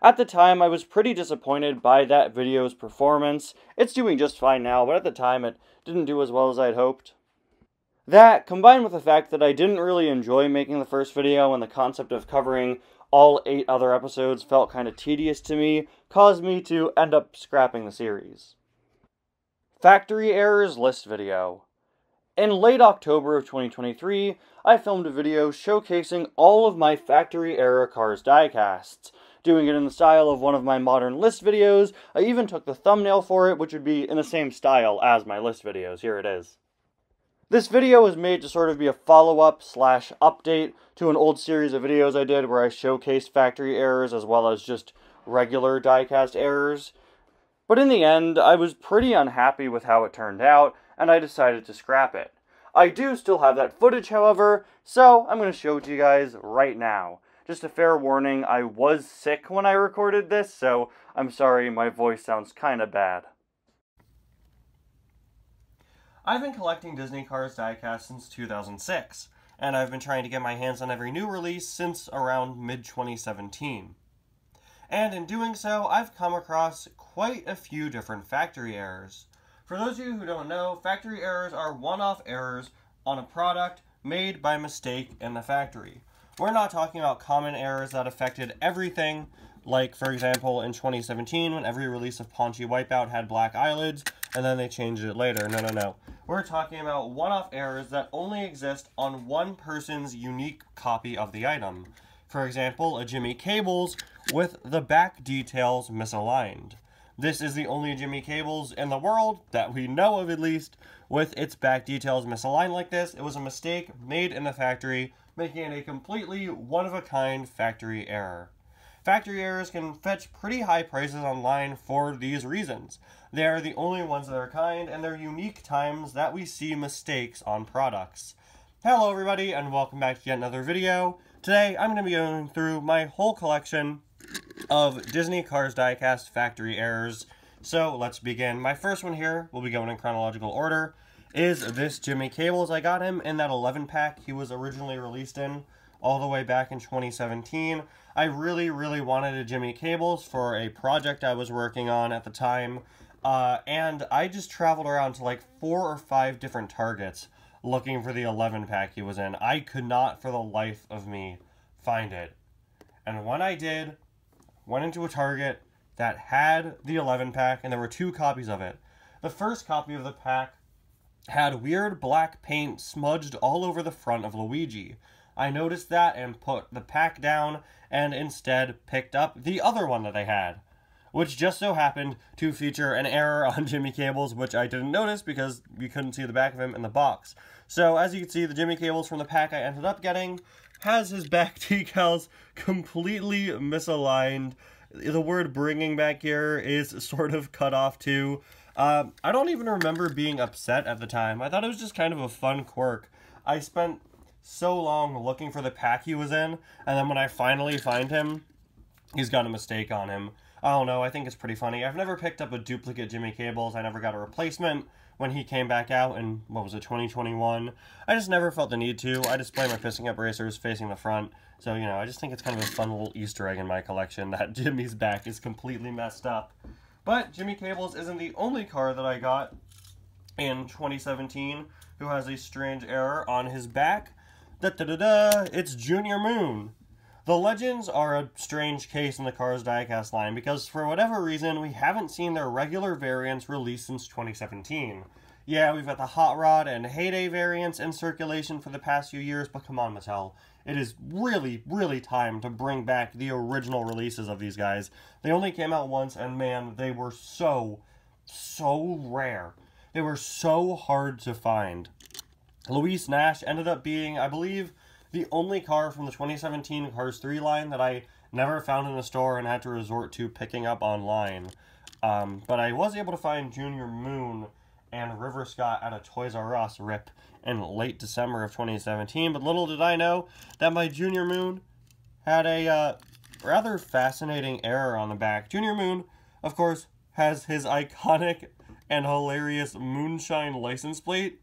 At the time, I was pretty disappointed by that video's performance. It's doing just fine now, but at the time it didn't do as well as I'd hoped. That, combined with the fact that I didn't really enjoy making the first video and the concept of covering all 8 other episodes felt kind of tedious to me, caused me to end up scrapping the series. Factory Errors List Video. In late October of 2023, I filmed a video showcasing all of my factory-era Cars diecasts. Doing it in the style of one of my modern list videos. I even took the thumbnail for it, which would be in the same style as my list videos. Here it is. This video was made to sort of be a follow-up / update to an old series of videos I did where I showcased factory errors as well as just regular diecast errors. But in the end, I was pretty unhappy with how it turned out, and I decided to scrap it. I do still have that footage, however, so I'm going to show it to you guys right now. Just a fair warning, I was sick when I recorded this, so I'm sorry my voice sounds kinda bad. I've been collecting Disney Cars diecast since 2006, and I've been trying to get my hands on every new release since around mid-2017. and in doing so, I've come across quite a few different factory errors. For those of you who don't know, factory errors are one-off errors on a product made by mistake in the factory. We're not talking about common errors that affected everything, like, for example, in 2017, when every release of Paunchy Wipeout had black eyelids, and then they changed it later. No. We're talking about one-off errors that only exist on one person's unique copy of the item. For example, a Jimmy Cables with the back details misaligned. This is the only Jimmy Cables in the world, that we know of at least, with its back details misaligned like this. It was a mistake made in the factory, making it a completely one-of-a-kind factory error. Factory errors can fetch pretty high prices online for these reasons. They are the only ones of their kind, and they're unique times that we see mistakes on products. Hello everybody, and welcome back to yet another video. Today, I'm going to be going through my whole collection of Disney Cars Diecast factory errors. So, let's begin. My first one here, we'll be going in chronological order, is this Jimmy Cables. I got him in that 11-pack he was originally released in, all the way back in 2017. I really wanted a Jimmy Cables for a project I was working on at the time, and I just traveled around to like 4 or 5 different Targets looking for the 11-pack he was in. I could not for the life of me find it. And when I did, went into a Target that had the 11-pack, and there were 2 copies of it. The first copy of the pack had weird black paint smudged all over the front of Luigi. I noticed that and put the pack down and instead picked up the other one that I had, which just so happened to feature an error on Jimmy Cables, which I didn't notice because you couldn't see the back of him in the box. So as you can see, the Jimmy Cables from the pack I ended up getting has his back decals completely misaligned. The word bringing back here is sort of cut off too. I don't even remember being upset at the time. I thought it was just kind of a fun quirk. I spent so long looking for the pack he was in, and then when I finally find him, he's got a mistake on him. I don't know, I think it's pretty funny. I've never picked up a duplicate Jimmy Cables. I never got a replacement when he came back out in, 2021. I just never felt the need to. I display my pissing up racers facing the front, so, I just think it's kind of a fun little Easter egg in my collection that Jimmy's back is completely messed up. But Jimmy Cables isn't the only car that I got in 2017 who has a strange error on his back. It's Junior Moon. The Legends are a strange case in the Cars Diecast line because for whatever reason we haven't seen their regular variants released since 2017. Yeah, we've got the Hot Rod and Heyday variants in circulation for the past few years, but come on, Mattel. It is really time to bring back the original releases of these guys. They only came out once, and man, they were so rare. They were so hard to find. Luis Nash ended up being, I believe, the only car from the 2017 Cars 3 line that I never found in a store and had to resort to picking up online. But I was able to find Junior Moon and River Scott at a Toys R Us rip in late December of 2017. But little did I know that my Junior Moon had a rather fascinating error on the back. Junior Moon, of course, has his iconic and hilarious Moonshine license plate.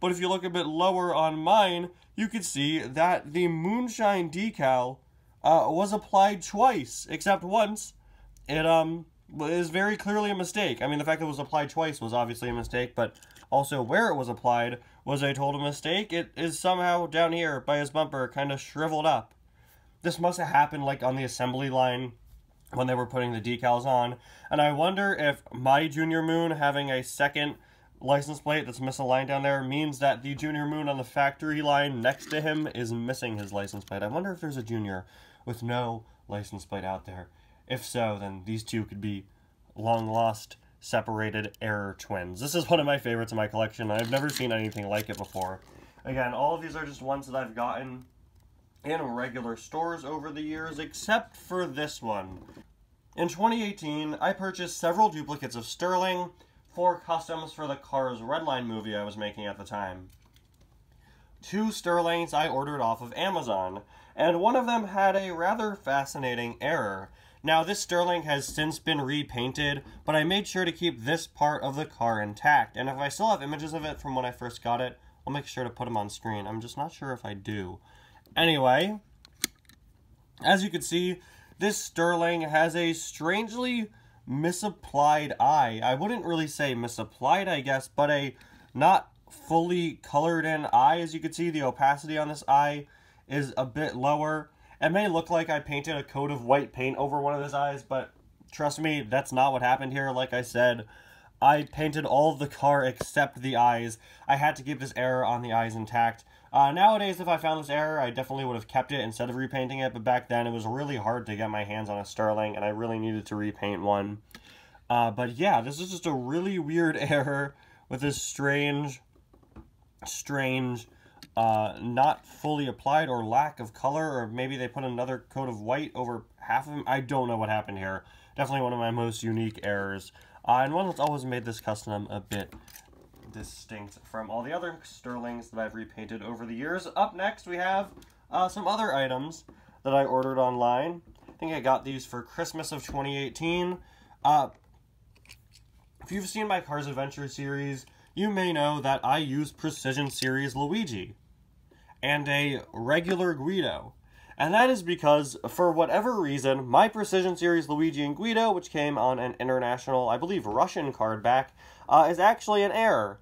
But if you look a bit lower on mine, you can see that the Moonshine decal was applied twice, except once. It is very clearly a mistake. I mean, the fact that it was applied twice was obviously a mistake, but also where it was applied was a total mistake. It is somehow down here by his bumper, kind of shriveled up. This must have happened like on the assembly line when they were putting the decals on, and I wonder if my Junior Moon having a second license plate that's misaligned down there means that the Junior Moon on the factory line next to him is missing his license plate. I wonder if there's a Junior with no license plate out there. If so, then these two could be long-lost, separated error twins. This is one of my favorites in my collection. I've never seen anything like it before. Again, all of these are just ones that I've gotten in regular stores over the years, except for this one. In 2018, I purchased several duplicates of Sterling for customs for the Cars Redline movie I was making at the time. 2 Sterlings I ordered off of Amazon, and one of them had a rather fascinating error. Now, this Sterling has since been repainted, but I made sure to keep this part of the car intact, and if I still have images of it from when I first got it, I'll make sure to put them on screen. I'm just not sure if I do. Anyway, as you can see, this Sterling has a strangely misapplied eye. I wouldn't really say misapplied, I guess, but a not fully colored in eye. As you can see, the opacity on this eye is a bit lower. It may look like I painted a coat of white paint over one of his eyes, but trust me, that's not what happened here. Like I said, I painted all of the car except the eyes. I had to keep this error on the eyes intact. Nowadays, if I found this error, I definitely would have kept it instead of repainting it, but back then it was really hard to get my hands on a Sterling, and I really needed to repaint one. But yeah, this is just a really weird error with this strange, not fully applied or lack of color, or maybe they put another coat of white over half of them. I don't know what happened here. Definitely one of my most unique errors. And one that's always made this custom a bit distinct from all the other Sterlings that I've repainted over the years. Up next, we have some other items that I ordered online. I think I got these for Christmas of 2018. If you've seen my Cars Adventure series, you may know that I use Precision Series Luigi and a regular Guido. And that is because, for whatever reason, my Precision Series Luigi and Guido, which came on an international, I believe, Russian card back, is actually an error.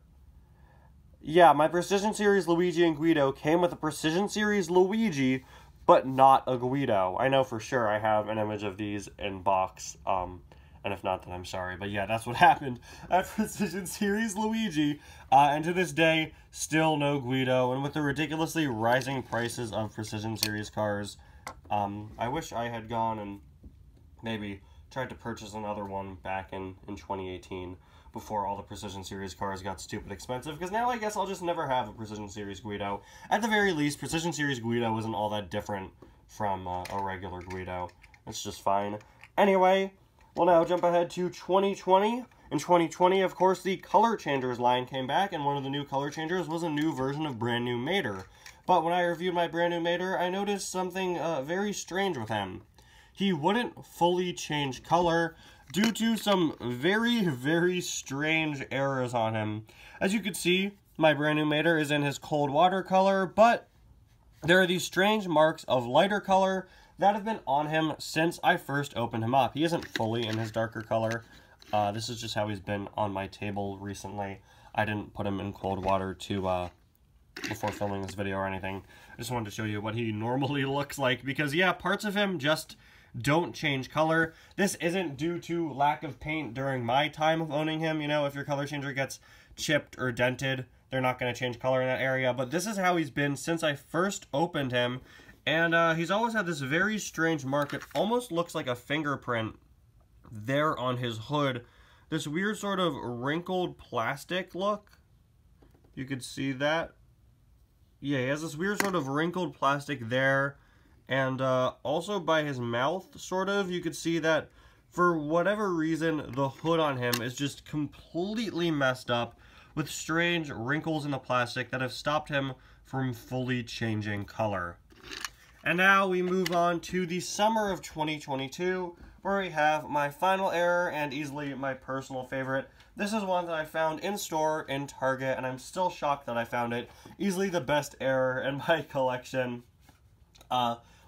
Yeah, my Precision Series Luigi and Guido came with a Precision Series Luigi, but not a Guido. I know for sure I have an image of these in box, and if not, then I'm sorry. But yeah, that's what happened at Precision Series Luigi. And to this day, still no Guido. And with the ridiculously rising prices of Precision Series cars, I wish I had gone and maybe tried to purchase another one back in 2018 before all the Precision Series cars got stupid expensive. Because now I guess I'll just never have a Precision Series Guido. At the very least, Precision Series Guido isn't all that different from a regular Guido. It's just fine. Anyway, we'll now jump ahead to 2020. In 2020, of course, the Color Changers line came back, and one of the new Color Changers was a new version of Brand New Mater. But when I reviewed my Brand New Mater, I noticed something very strange with him. He wouldn't fully change color due to some very, very strange errors on him. As you can see, my Brand New Mater is in his cold water color, but there are these strange marks of lighter color that have been on him since I first opened him up. He isn't fully in his darker color. This is just how he's been on my table recently. I didn't put him in cold water before filming this video or anything. I just wanted to show you what he normally looks like, because yeah, parts of him just don't change color. This isn't due to lack of paint during my time of owning him. You know, if your color changer gets chipped or dented, they're not going to change color in that area. But this is how he's been since I first opened him. And he's always had this very strange mark. It almost looks like a fingerprint there on his hood. This weird sort of wrinkled plastic look. You could see that. Yeah, he has this weird sort of wrinkled plastic there. And also by his mouth, sort of, you could see that for whatever reason, the hood on him is just completely messed up with strange wrinkles in the plastic that have stopped him from fully changing color. And now we move on to the summer of 2022, where we have my final error and easily my personal favorite. This is one that I found in store in Target, and I'm still shocked that I found it. Easily the best error in my collection.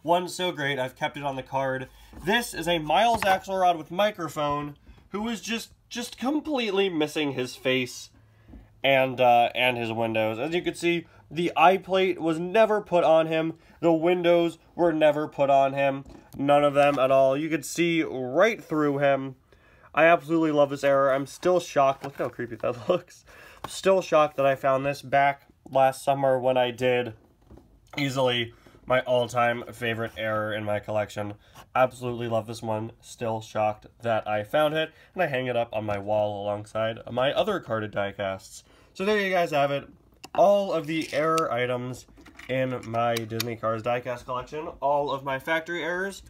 One so great, I've kept it on the card. This is a Miles Axelrod with microphone, who is just completely missing his face and his windows. As you can see, the eye plate was never put on him. The windows were never put on him. None of them at all. You could see right through him. I absolutely love this error. I'm still shocked. Look how creepy that looks. Still shocked that I found this back last summer when I did. Easily my all-time favorite error in my collection. Absolutely love this one. Still shocked that I found it. And I hang it up on my wall alongside my other carded diecasts. So there you guys have it. All of the error items in my Disney Cars diecast collection. All of my factory errors.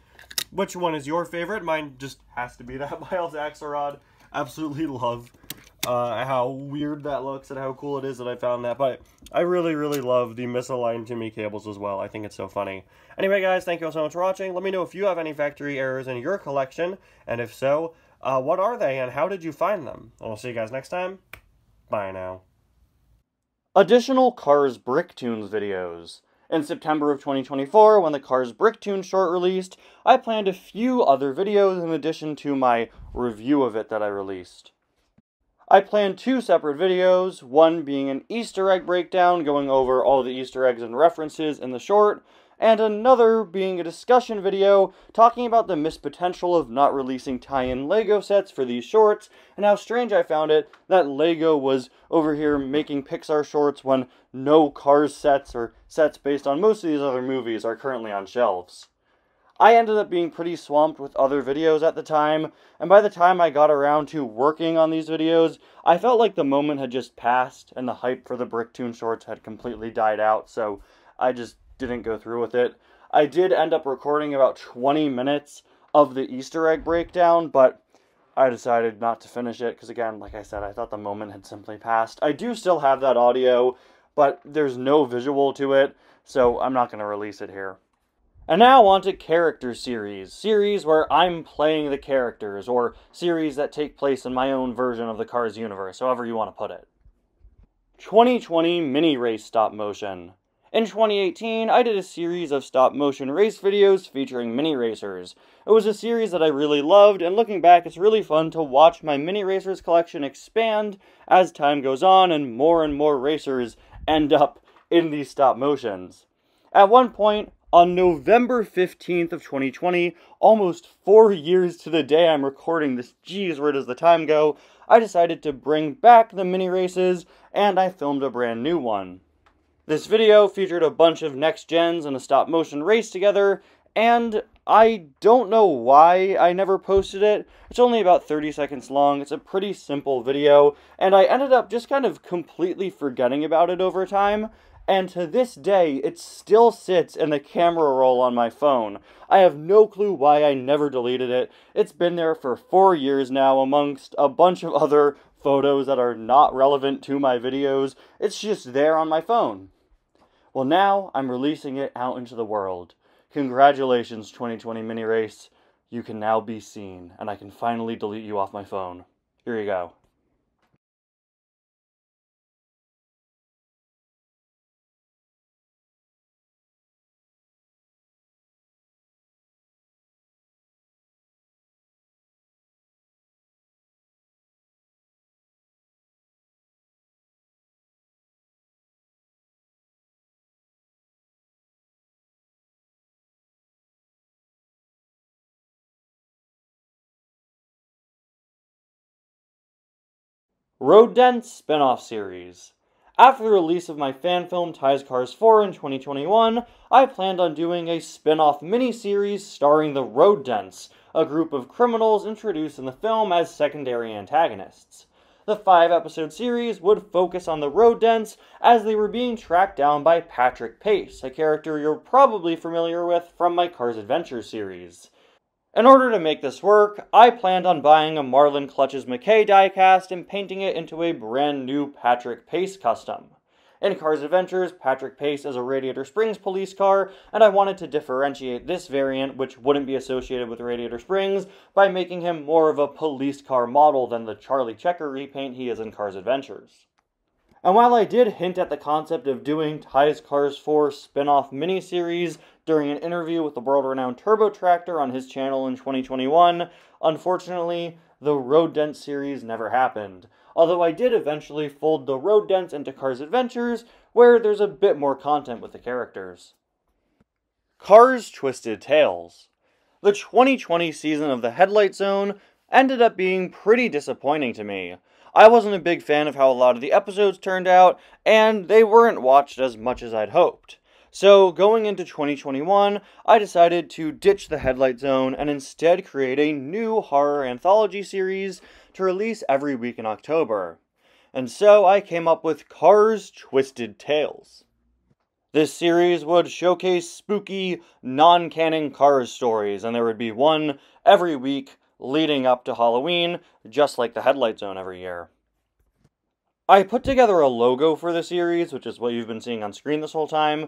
Which one is your favorite? Mine just has to be that Miles Axelrod. Absolutely love how weird that looks and how cool it is that I found that. But I really, really love the misaligned Timmy cables as well. I think it's so funny. Anyway, guys, thank you all so much for watching. Let me know if you have any factory errors in your collection. And if so, what are they and how did you find them? And we'll see you guys next time. Bye now. Additional Cars Bricktunes videos In September of 2024, when the Cars Bricktoon short released, I planned a few other videos in addition to my review of it that I released. I planned 2 separate videos, one being an Easter egg breakdown going over all the Easter eggs and references in the short, and another being a discussion video talking about the missed potential of not releasing tie-in LEGO sets for these shorts, and how strange I found it that LEGO was over here making Pixar shorts when no Cars sets or sets based on most of these other movies are currently on shelves. I ended up being pretty swamped with other videos at the time, and by the time I got around to working on these videos, I felt like the moment had just passed and the hype for the Bricktoon shorts had completely died out, so I just didn't go through with it. I did end up recording about 20 minutes of the Easter egg breakdown, but I decided not to finish it because, again, like I said, I thought the moment had simply passed. I do still have that audio, but there's no visual to it, so I'm not going to release it here. And now on to character series where I'm playing the characters, or series that take place in my own version of the Cars universe, however you want to put it. 2020 Mini Race Stop Motion. In 2018, I did a series of stop-motion race videos featuring mini racers. It was a series that I really loved, and looking back, it's really fun to watch my mini racers collection expand as time goes on and more racers end up in these stop-motions. At one point, on November 15th of 2020, almost 4 years to the day I'm recording this, geez, where does the time go, I decided to bring back the mini races, and I filmed a brand new one. This video featured a bunch of next gens in a stop-motion race together, and I don't know why I never posted it. It's only about 30 seconds long, it's a pretty simple video, and I ended up just kind of completely forgetting about it over time, and to this day, it still sits in the camera roll on my phone. I have no clue why I never deleted it. It's been there for 4 years now, amongst a bunch of other photos that are not relevant to my videos. It's just there on my phone. Well, now I'm releasing it out into the world. Congratulations, 2020 Mini Race. You can now be seen, and I can finally delete you off my phone. Here you go. Road Dents spin-off series. After the release of my fan film Ties Cars 4 in 2021, I planned on doing a spin-off mini-series starring the Road Dents, a group of criminals introduced in the film as secondary antagonists. The 5-episode series would focus on the Road Dents as they were being tracked down by Patrick Pace, a character you're probably familiar with from my Cars Adventure series. In order to make this work, I planned on buying a Marlin Clutches McKay diecast and painting it into a brand new Patrick Pace custom. In Cars Adventures, Patrick Pace is a Radiator Springs police car, and I wanted to differentiate this variant, which wouldn't be associated with Radiator Springs, by making him more of a police car model than the Charlie Checker repaint he is in Cars Adventures. And while I did hint at the concept of doing Ties Cars 4 spin-off miniseries during an interview with the world-renowned Turbo Tractor on his channel in 2021, unfortunately, the Road Dents series never happened. Although I did eventually fold the Road Dents into Cars Adventures, where there's a bit more content with the characters. Cars Twisted Tales. The 2020 season of the Headlight Zone ended up being pretty disappointing to me. I wasn't a big fan of how a lot of the episodes turned out, and they weren't watched as much as I'd hoped. So, going into 2021, I decided to ditch the Headlight Zone and instead create a new horror anthology series to release every week in October. And so I came up with Cars Twisted Tales. This series would showcase spooky, non-canon Cars stories, and there would be one every week leading up to Halloween, just like the Headlight Zone every year. I put together a logo for the series, which is what you've been seeing on screen this whole time,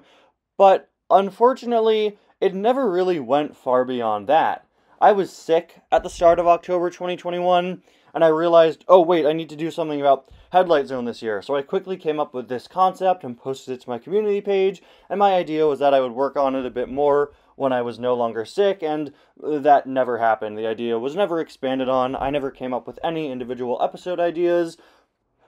but unfortunately, it never really went far beyond that. I was sick at the start of October 2021, and I realized, oh wait, I need to do something about Headlight Zone this year. So I quickly came up with this concept and posted it to my community page, and my idea was that I would work on it a bit more when I was no longer sick, and that never happened. The idea was never expanded on. I never came up with any individual episode ideas,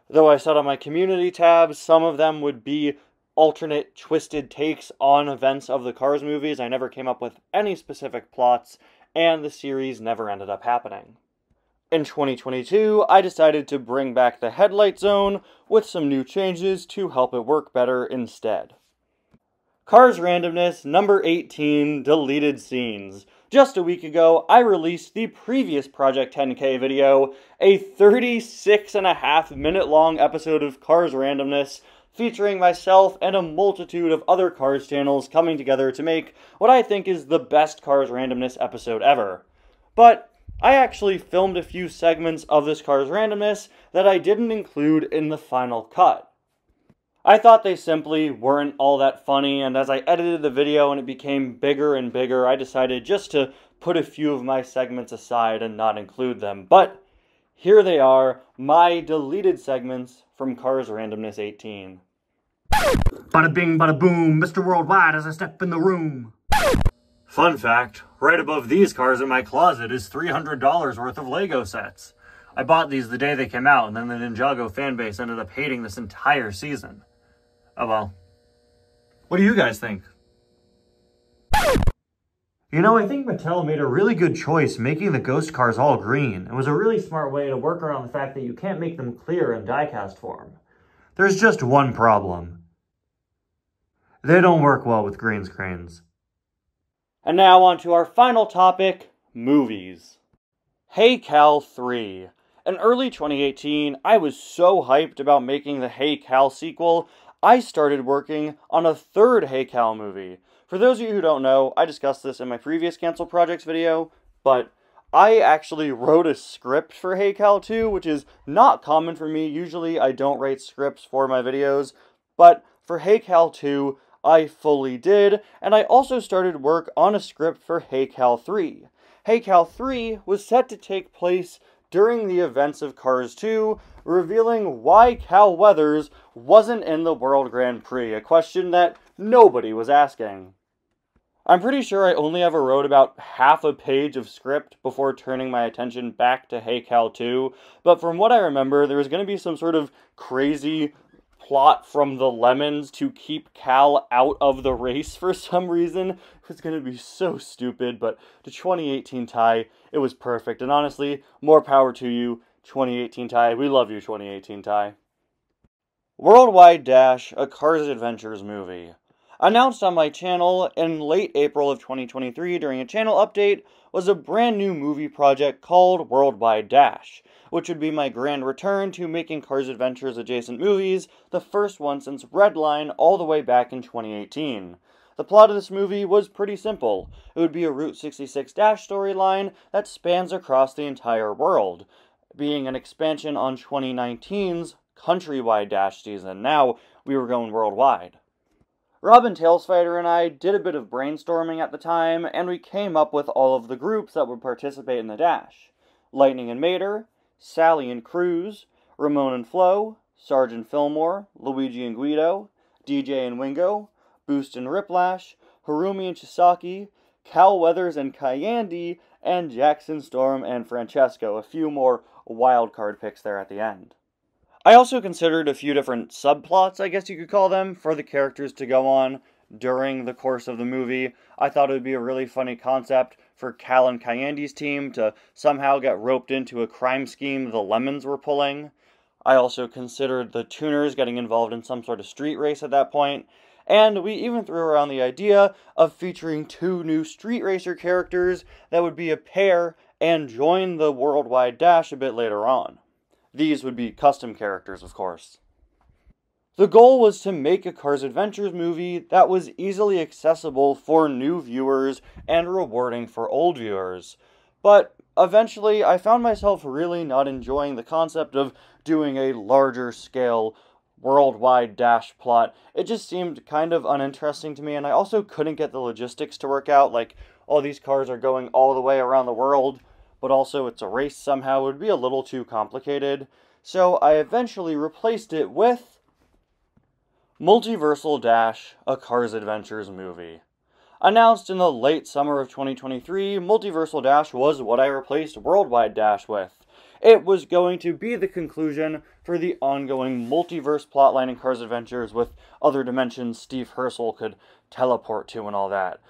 though I said on my community tab, some of them would be alternate twisted takes on events of the Cars movies. I never came up with any specific plots, and the series never ended up happening. In 2022, I decided to bring back the Headlight Zone with some new changes to help it work better instead. Cars Randomness number 18, Deleted Scenes. Just a week ago, I released the previous Project 10K video, a 36.5-minute long episode of Cars Randomness, featuring myself and a multitude of other Cars channels coming together to make what I think is the best Cars Randomness episode ever. But I actually filmed a few segments of this Cars Randomness that I didn't include in the final cut. I thought they simply weren't all that funny, and as I edited the video and it became bigger and bigger, I decided just to put a few of my segments aside and not include them. But here they are, my deleted segments from Cars Randomness 18. Bada bing, bada boom, Mr. Worldwide as I step in the room. Fun fact, right above these cars in my closet is $300 worth of Lego sets. I bought these the day they came out, and then the Ninjago fanbase ended up hating this entire season. Oh well. What do you guys think? You know, I think Mattel made a really good choice making the ghost cars all green. It was a really smart way to work around the fact that you can't make them clear in diecast form. There's just one problem. They don't work well with green screens. And now on to our final topic, movies. Hey Cal 3. In early 2018, I was so hyped about making the Hey Cal sequel, I started working on a third Hey Cal movie. For those of you who don't know, I discussed this in my previous Cancel Projects video, but I actually wrote a script for Hey Cal 2, which is not common for me. Usually I don't write scripts for my videos, but for Hey Cal 2, I fully did, and I also started work on a script for Hey Cal 3. Hey Cal 3 was set to take place during the events of Cars 2, revealing why Cal Weathers wasn't in the World Grand Prix, a question that nobody was asking. I'm pretty sure I only ever wrote about half a page of script before turning my attention back to Hey Cal 2, but from what I remember, there was going to be some sort of crazy plot from the Lemons to keep Cal out of the race for some reason. It was going to be so stupid, but the 2018 Ty, it was perfect. And honestly, more power to you, 2018 Ty. We love you, 2018 Ty. Worldwide Dash, a Cars Adventures movie. Announced on my channel in late April of 2023 during a channel update was a brand new movie project called Worldwide Dash, which would be my grand return to making Cars Adventures adjacent movies, the first one since Redline all the way back in 2018. The plot of this movie was pretty simple. It would be a Route 66 Dash storyline that spans across the entire world, being an expansion on 2019's countrywide Dash season. Now we were going worldwide. Robin Tailsfighter and I did a bit of brainstorming at the time, and we came up with all of the groups that would participate in the Dash. Lightning and Mater, Sally and Cruz, Ramon and Flo, Sergeant Fillmore, Luigi and Guido, DJ and Wingo, Boost and Riplash, Harumi and Chisaki, Cal Weathers and Kayandi, and Jackson, Storm, and Francesco. A few more wildcard picks there at the end. I also considered a few different subplots, I guess you could call them, for the characters to go on during the course of the movie. I thought it would be a really funny concept for Cal and Kayandi's team to somehow get roped into a crime scheme the Lemons were pulling. I also considered the Tuners getting involved in some sort of street race at that point. And we even threw around the idea of featuring two new Street Racer characters that would be a pair and join the Worldwide Dash a bit later on. These would be custom characters, of course. The goal was to make a Cars Adventures movie that was easily accessible for new viewers and rewarding for old viewers. But eventually, I found myself really not enjoying the concept of doing a larger scale worldwide Dash plot. It just seemed kind of uninteresting to me, and I also couldn't get the logistics to work out. Like, all these cars are going all the way around the world, but also it's a race somehow, would be a little too complicated. So I eventually replaced it with Multiversal Dash, a Cars Adventures movie. Announced in the late summer of 2023, Multiversal Dash was what I replaced Worldwide Dash with. It was going to be the conclusion for the ongoing multiverse plotline in Cars Adventures with other dimensions Steve Herschel could teleport to and all that.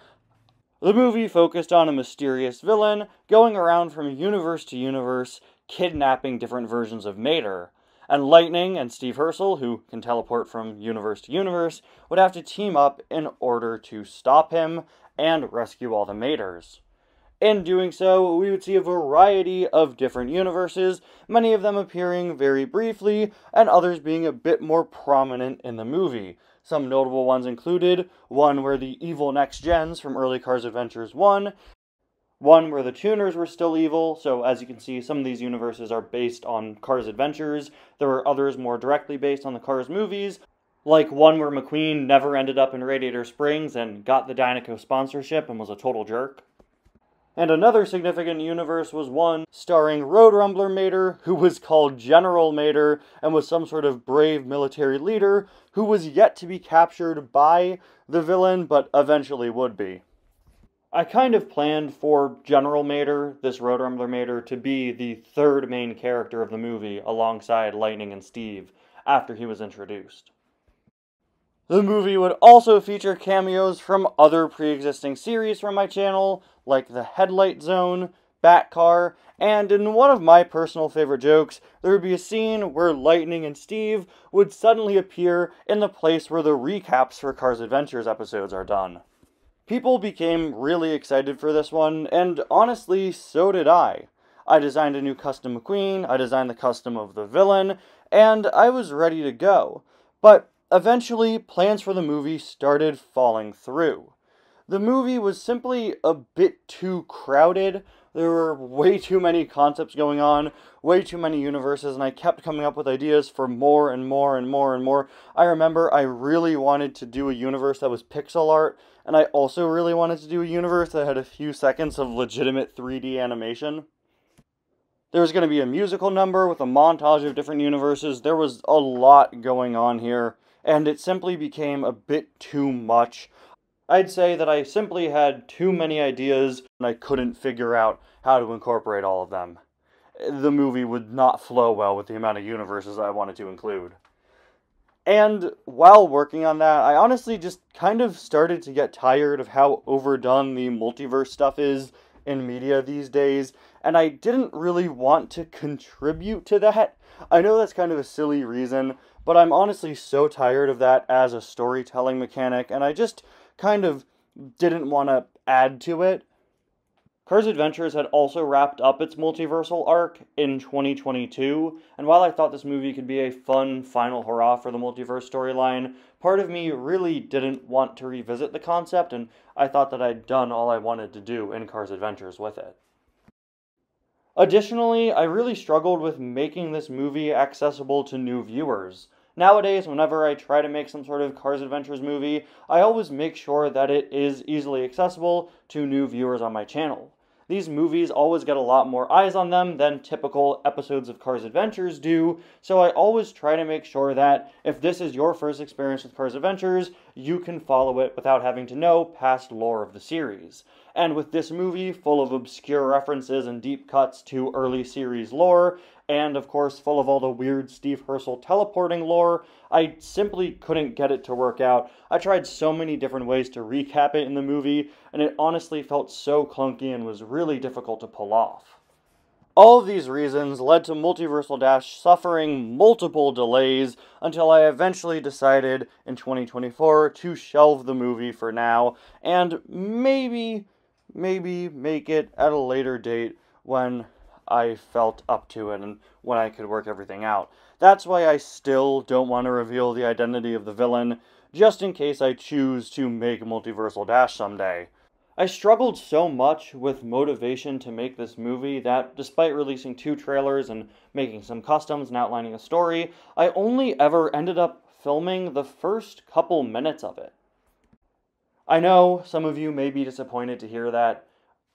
The movie focused on a mysterious villain going around from universe to universe, kidnapping different versions of Mater. And Lightning and Steve Herschel, who can teleport from universe to universe, would have to team up in order to stop him and rescue all the Maters. In doing so, we would see a variety of different universes, many of them appearing very briefly, and others being a bit more prominent in the movie. Some notable ones included one where the evil next gens from early Cars Adventures 1, one where the tuners were still evil, so as you can see, some of these universes are based on Cars Adventures. There were others more directly based on the Cars movies, like one where McQueen never ended up in Radiator Springs and got the Dynaco sponsorship and was a total jerk. And another significant universe was one starring Road Rumbler Mater, who was called General Mater, and was some sort of brave military leader who was yet to be captured by the villain, but eventually would be. I kind of planned for General Mater, this Road Rumbler Mater, to be the third main character of the movie alongside Lightning and Steve after he was introduced. The movie would also feature cameos from other pre-existing series from my channel, like the Headlight Zone, Batcar, and in one of my personal favorite jokes, there would be a scene where Lightning and Steve would suddenly appear in the place where the recaps for Cars Adventures episodes are done. People became really excited for this one, and honestly, so did I. I designed a new custom McQueen, I designed the custom of the villain, and I was ready to go. But eventually, plans for the movie started falling through. The movie was simply a bit too crowded. There were way too many concepts going on, way too many universes, and I kept coming up with ideas for more and more and more and more. I remember I really wanted to do a universe that was pixel art, and I also really wanted to do a universe that had a few seconds of legitimate 3D animation. There was going to be a musical number with a montage of different universes. There was a lot going on here, and it simply became a bit too much. I'd say that I simply had too many ideas, and I couldn't figure out how to incorporate all of them. The movie would not flow well with the amount of universes I wanted to include. And while working on that, I honestly just kind of started to get tired of how overdone the multiverse stuff is in media these days, and I didn't really want to contribute to that. I know that's kind of a silly reason, but I'm honestly so tired of that as a storytelling mechanic, and I just kind of didn't want to add to it. Cars Adventures had also wrapped up its multiversal arc in 2022, and while I thought this movie could be a fun final hurrah for the multiverse storyline, part of me really didn't want to revisit the concept, and I thought that I'd done all I wanted to do in Cars Adventures with it. Additionally, I really struggled with making this movie accessible to new viewers. Nowadays, whenever I try to make some sort of Cars Adventures movie, I always make sure that it is easily accessible to new viewers on my channel. These movies always get a lot more eyes on them than typical episodes of Cars Adventures do, so I always try to make sure that if this is your first experience with Cars Adventures, you can follow it without having to know past lore of the series. And with this movie, full of obscure references and deep cuts to early series lore, and of course full of all the weird Steve Herschel teleporting lore, I simply couldn't get it to work out. I tried so many different ways to recap it in the movie, and it honestly felt so clunky and was really difficult to pull off. All of these reasons led to Multiversal Dash suffering multiple delays until I eventually decided in 2024 to shelve the movie for now, and maybe make it at a later date when I felt up to it and when I could work everything out. That's why I still don't want to reveal the identity of the villain, just in case I choose to make Multiversal Dash someday. I struggled so much with motivation to make this movie that, despite releasing 2 trailers and making some customs and outlining a story, I only ever ended up filming the first couple minutes of it. I know some of you may be disappointed to hear that.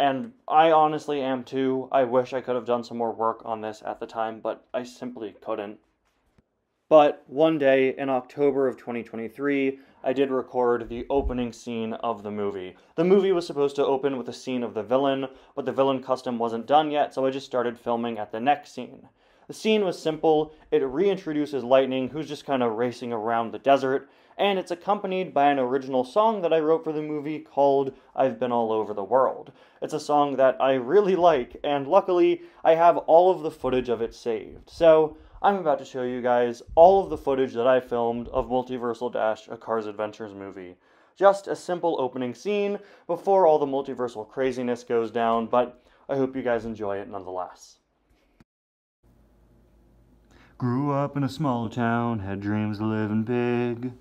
And I honestly am too. I wish I could have done some more work on this at the time, but I simply couldn't. But one day in October of 2023, I did record the opening scene of the movie. The movie was supposed to open with a scene of the villain, but the villain custom wasn't done yet, so I just started filming at the next scene. The scene was simple. It reintroduces Lightning, who's just kind of racing around the desert, and it's accompanied by an original song that I wrote for the movie called I've Been All Over the World. It's a song that I really like, and luckily I have all of the footage of it saved. So I'm about to show you guys all of the footage that I filmed of Multiversal Dash, a Cars Adventures movie. Just a simple opening scene before all the multiversal craziness goes down, but I hope you guys enjoy it nonetheless. Grew up in a small town, had dreams of living big.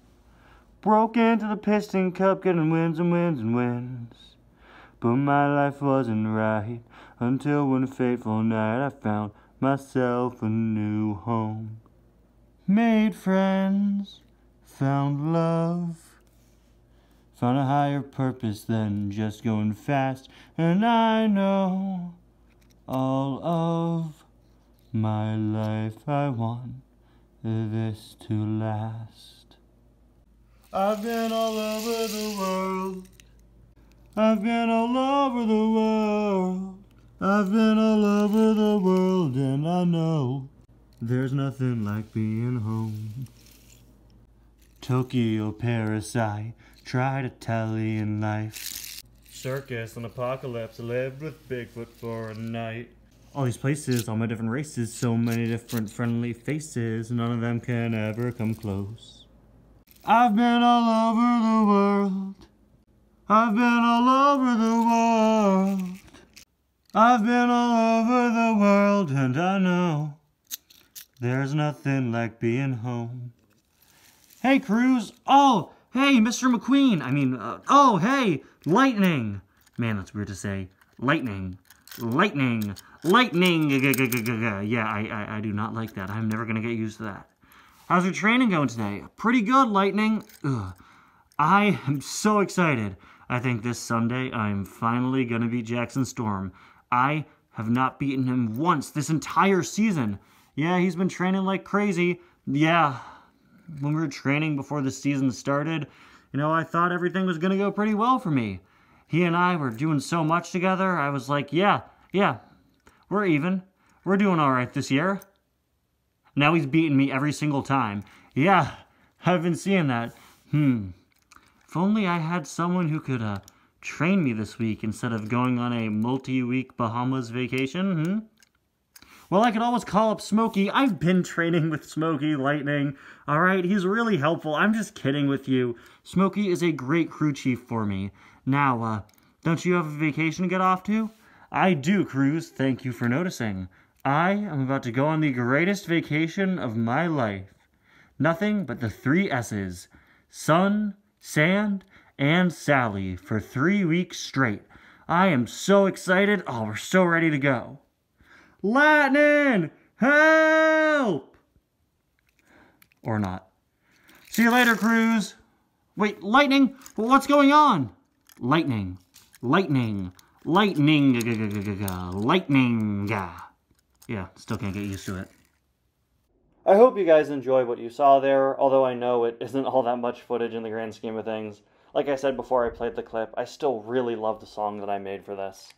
Broke into the Piston Cup, getting wins and wins and wins. But my life wasn't right, until one fateful night I found myself a new home. Made friends, found love, found a higher purpose than just going fast. And I know all of my life I want this to last. I've been all over the world. I've been all over the world. I've been all over the world, and I know there's nothing like being home. Tokyo, Paris, I tried Italian life. Circus and apocalypse, I lived with Bigfoot for a night. All these places, all my different races, so many different friendly faces, none of them can ever come close. I've been all over the world. I've been all over the world. I've been all over the world, and I know there's nothing like being home. Hey, Cruz. Oh, hey, Mr. McQueen. Oh, hey, Lightning. Man, that's weird to say. Lightning. Lightning. Lightning. Yeah, I do not like that. I'm never going to get used to that. How's your training going today? Pretty good, Lightning. Ugh. I am so excited. I think this Sunday I'm finally going to beat Jackson Storm. I have not beaten him once this entire season. Yeah, he's been training like crazy. Yeah, when we were training before the season started, I thought everything was going to go pretty well for me. He and I were doing so much together, I was like, yeah, we're even. We're doing all right this year. Now he's beating me every single time. Yeah, I've been seeing that. If only I had someone who could train me this week instead of going on a multi-week Bahamas vacation, Well, I could always call up Smokey. I've been training with Smokey, Lightning. All right, he's really helpful. I'm just kidding with you. Smokey is a great crew chief for me. Now, don't you have a vacation to get off to? I do, Cruz. Thank you for noticing. I am about to go on the greatest vacation of my life. Nothing but the 3 S's. Sun, Sand, and Sally for 3 weeks straight. I am so excited. Oh, we're so ready to go. Lightning! Help! Or not. See you later, Cruz. Wait, Lightning? What's going on? Lightning. Lightning. Lightning. Lightning. Yeah, still can't get used to it. I hope you guys enjoy what you saw there, although I know it isn't all that much footage in the grand scheme of things. Like I said before I played the clip, I still really love the song that I made for this.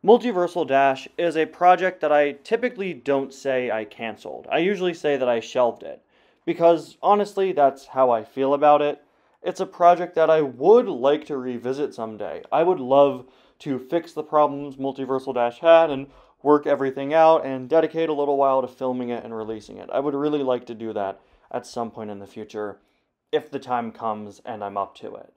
Multiversal Dash is a project that I typically don't say I canceled. I usually say that I shelved it, because honestly, that's how I feel about it. It's a project that I would like to revisit someday. I would love to fix the problems Multiversal Dash had and work everything out and dedicate a little while to filming it and releasing it. I would really like to do that at some point in the future, if the time comes and I'm up to it.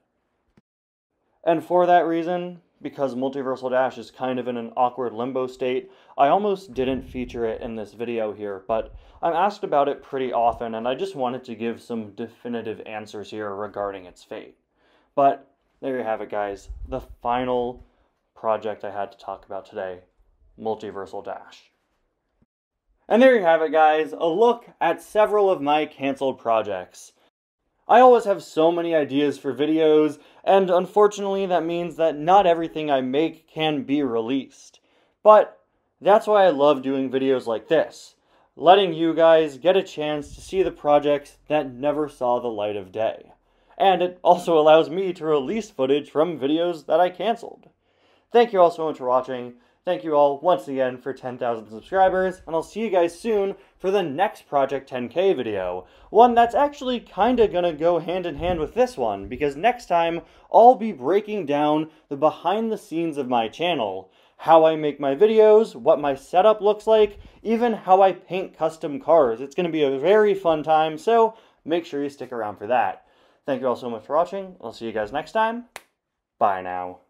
And for that reason, because Multiversal Dash is kind of in an awkward limbo state, I almost didn't feature it in this video here, but I'm asked about it pretty often, and I just wanted to give some definitive answers here regarding its fate. But there you have it, guys. The final project I had to talk about today. Multiversal Dash. And there you have it, guys, a look at several of my canceled projects. I always have so many ideas for videos, and unfortunately that means that not everything I make can be released. But that's why I love doing videos like this, letting you guys get a chance to see the projects that never saw the light of day. And it also allows me to release footage from videos that I canceled. Thank you all so much for watching. Thank you all once again for 10,000 subscribers, and I'll see you guys soon for the next Project 10K video. One that's actually kinda gonna go hand in hand with this one, because next time I'll be breaking down the behind the scenes of my channel. How I make my videos, what my setup looks like, even how I paint custom cars. It's gonna be a very fun time, so make sure you stick around for that. Thank you all so much for watching. I'll see you guys next time. Bye now.